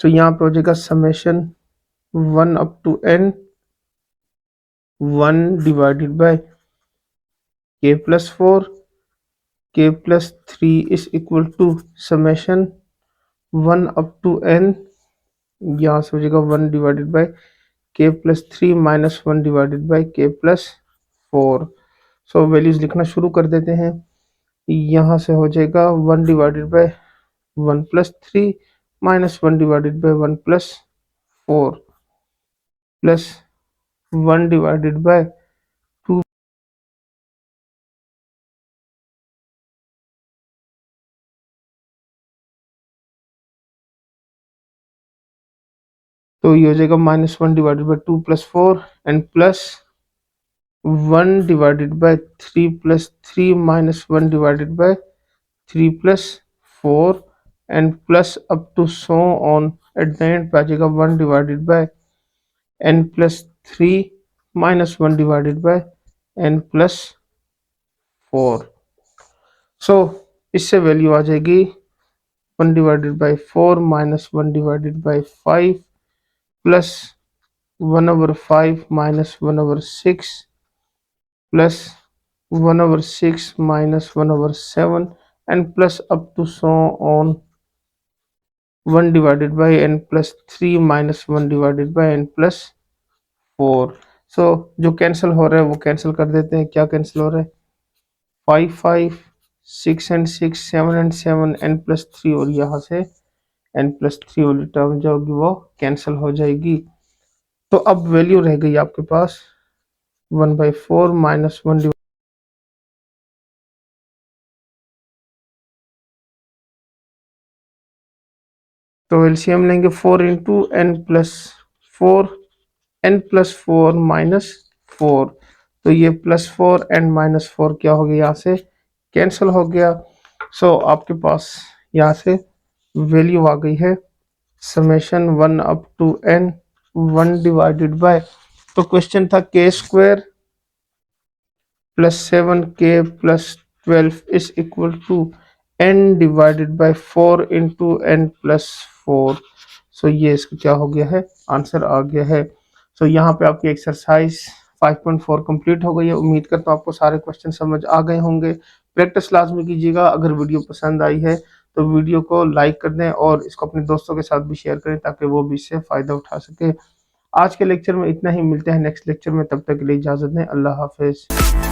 तो यहाँ पे हो जाएगा summation 1 up to n 1 divided by k plus 4 k plus 3 is equal to summation 1 up to n, यहाँ से हो जाएगा 1 divided by k plus 3 minus 1 divided by k plus 4. So values लिखना शुरू कर देते हैं. यहाँ से हो जाएगा 1 divided by 1 plus 3 minus 1 divided by 1 plus 4 plus 1 divided by 2. तो ये हो जाएगा -1 divided by 2 plus 4 and plus 1 divided by 3 plus 3 minus 1 divided by 3 plus 4 and plus up to so on. At the end पे आ जाएगा 1 divided by n plus 3 minus 1 divided by n plus 4. So इससे value आ जाएगी 1 divided by 4 minus 1 divided by 5 plus 1/5 minus 1/6 plus 1/6 minus 1/7 and plus up to so on 1 divided by n plus 3 minus 1 divided by n plus 4. So जो cancel हो रहा है वो cancel कर देते हैं. क्या कैंसिल हो रहा है, 5 5 6 एंड 6 7 एंड 7 n प्लस 3 और यहाँ से n प्लस 3 वाली टर्म जो होगी वो कैंसिल हो जाएगी. तो अब वैल्यू रह गई आपके पास 1/4 माइनस 1. तो एलसीएम लेंगे 4 into n plus 4 n plus 4 minus 4. तो ये +4 एंड -4 क्या हो गया, यहाँ से कैंसिल हो गया. सो आपके पास यहाँ से वैल्यू आ गई है summation 1 up to n 1 divided by, तो क्वेश्चन था k² plus 7k plus 12 is equal to n divided by 4 into n plus 4. So ये इसका क्या हो गया है, आंसर आ गया है. सो यहाँ पे आपकी एक्सरसाइज 5.4 कंप्लीट हो गई है. उम्मीद करता हूँ आपको सारे क्वेश्चन समझ आ गए होंगे. प्रैक्टिस लाजमी कीजिएगा. अगर वीडियो पसंद आई है तो वीडियो को लाइक कर दें और इसको अपने दोस्तों के साथ भी शेयर करें ताकि वो भी इससे फ़ायदा उठा सके. आज के लेक्चर में इतना ही, मिलते हैं नेक्स्ट लेक्चर में. तब तक के लिए इजाज़त दें. अल्लाह हाफिज़.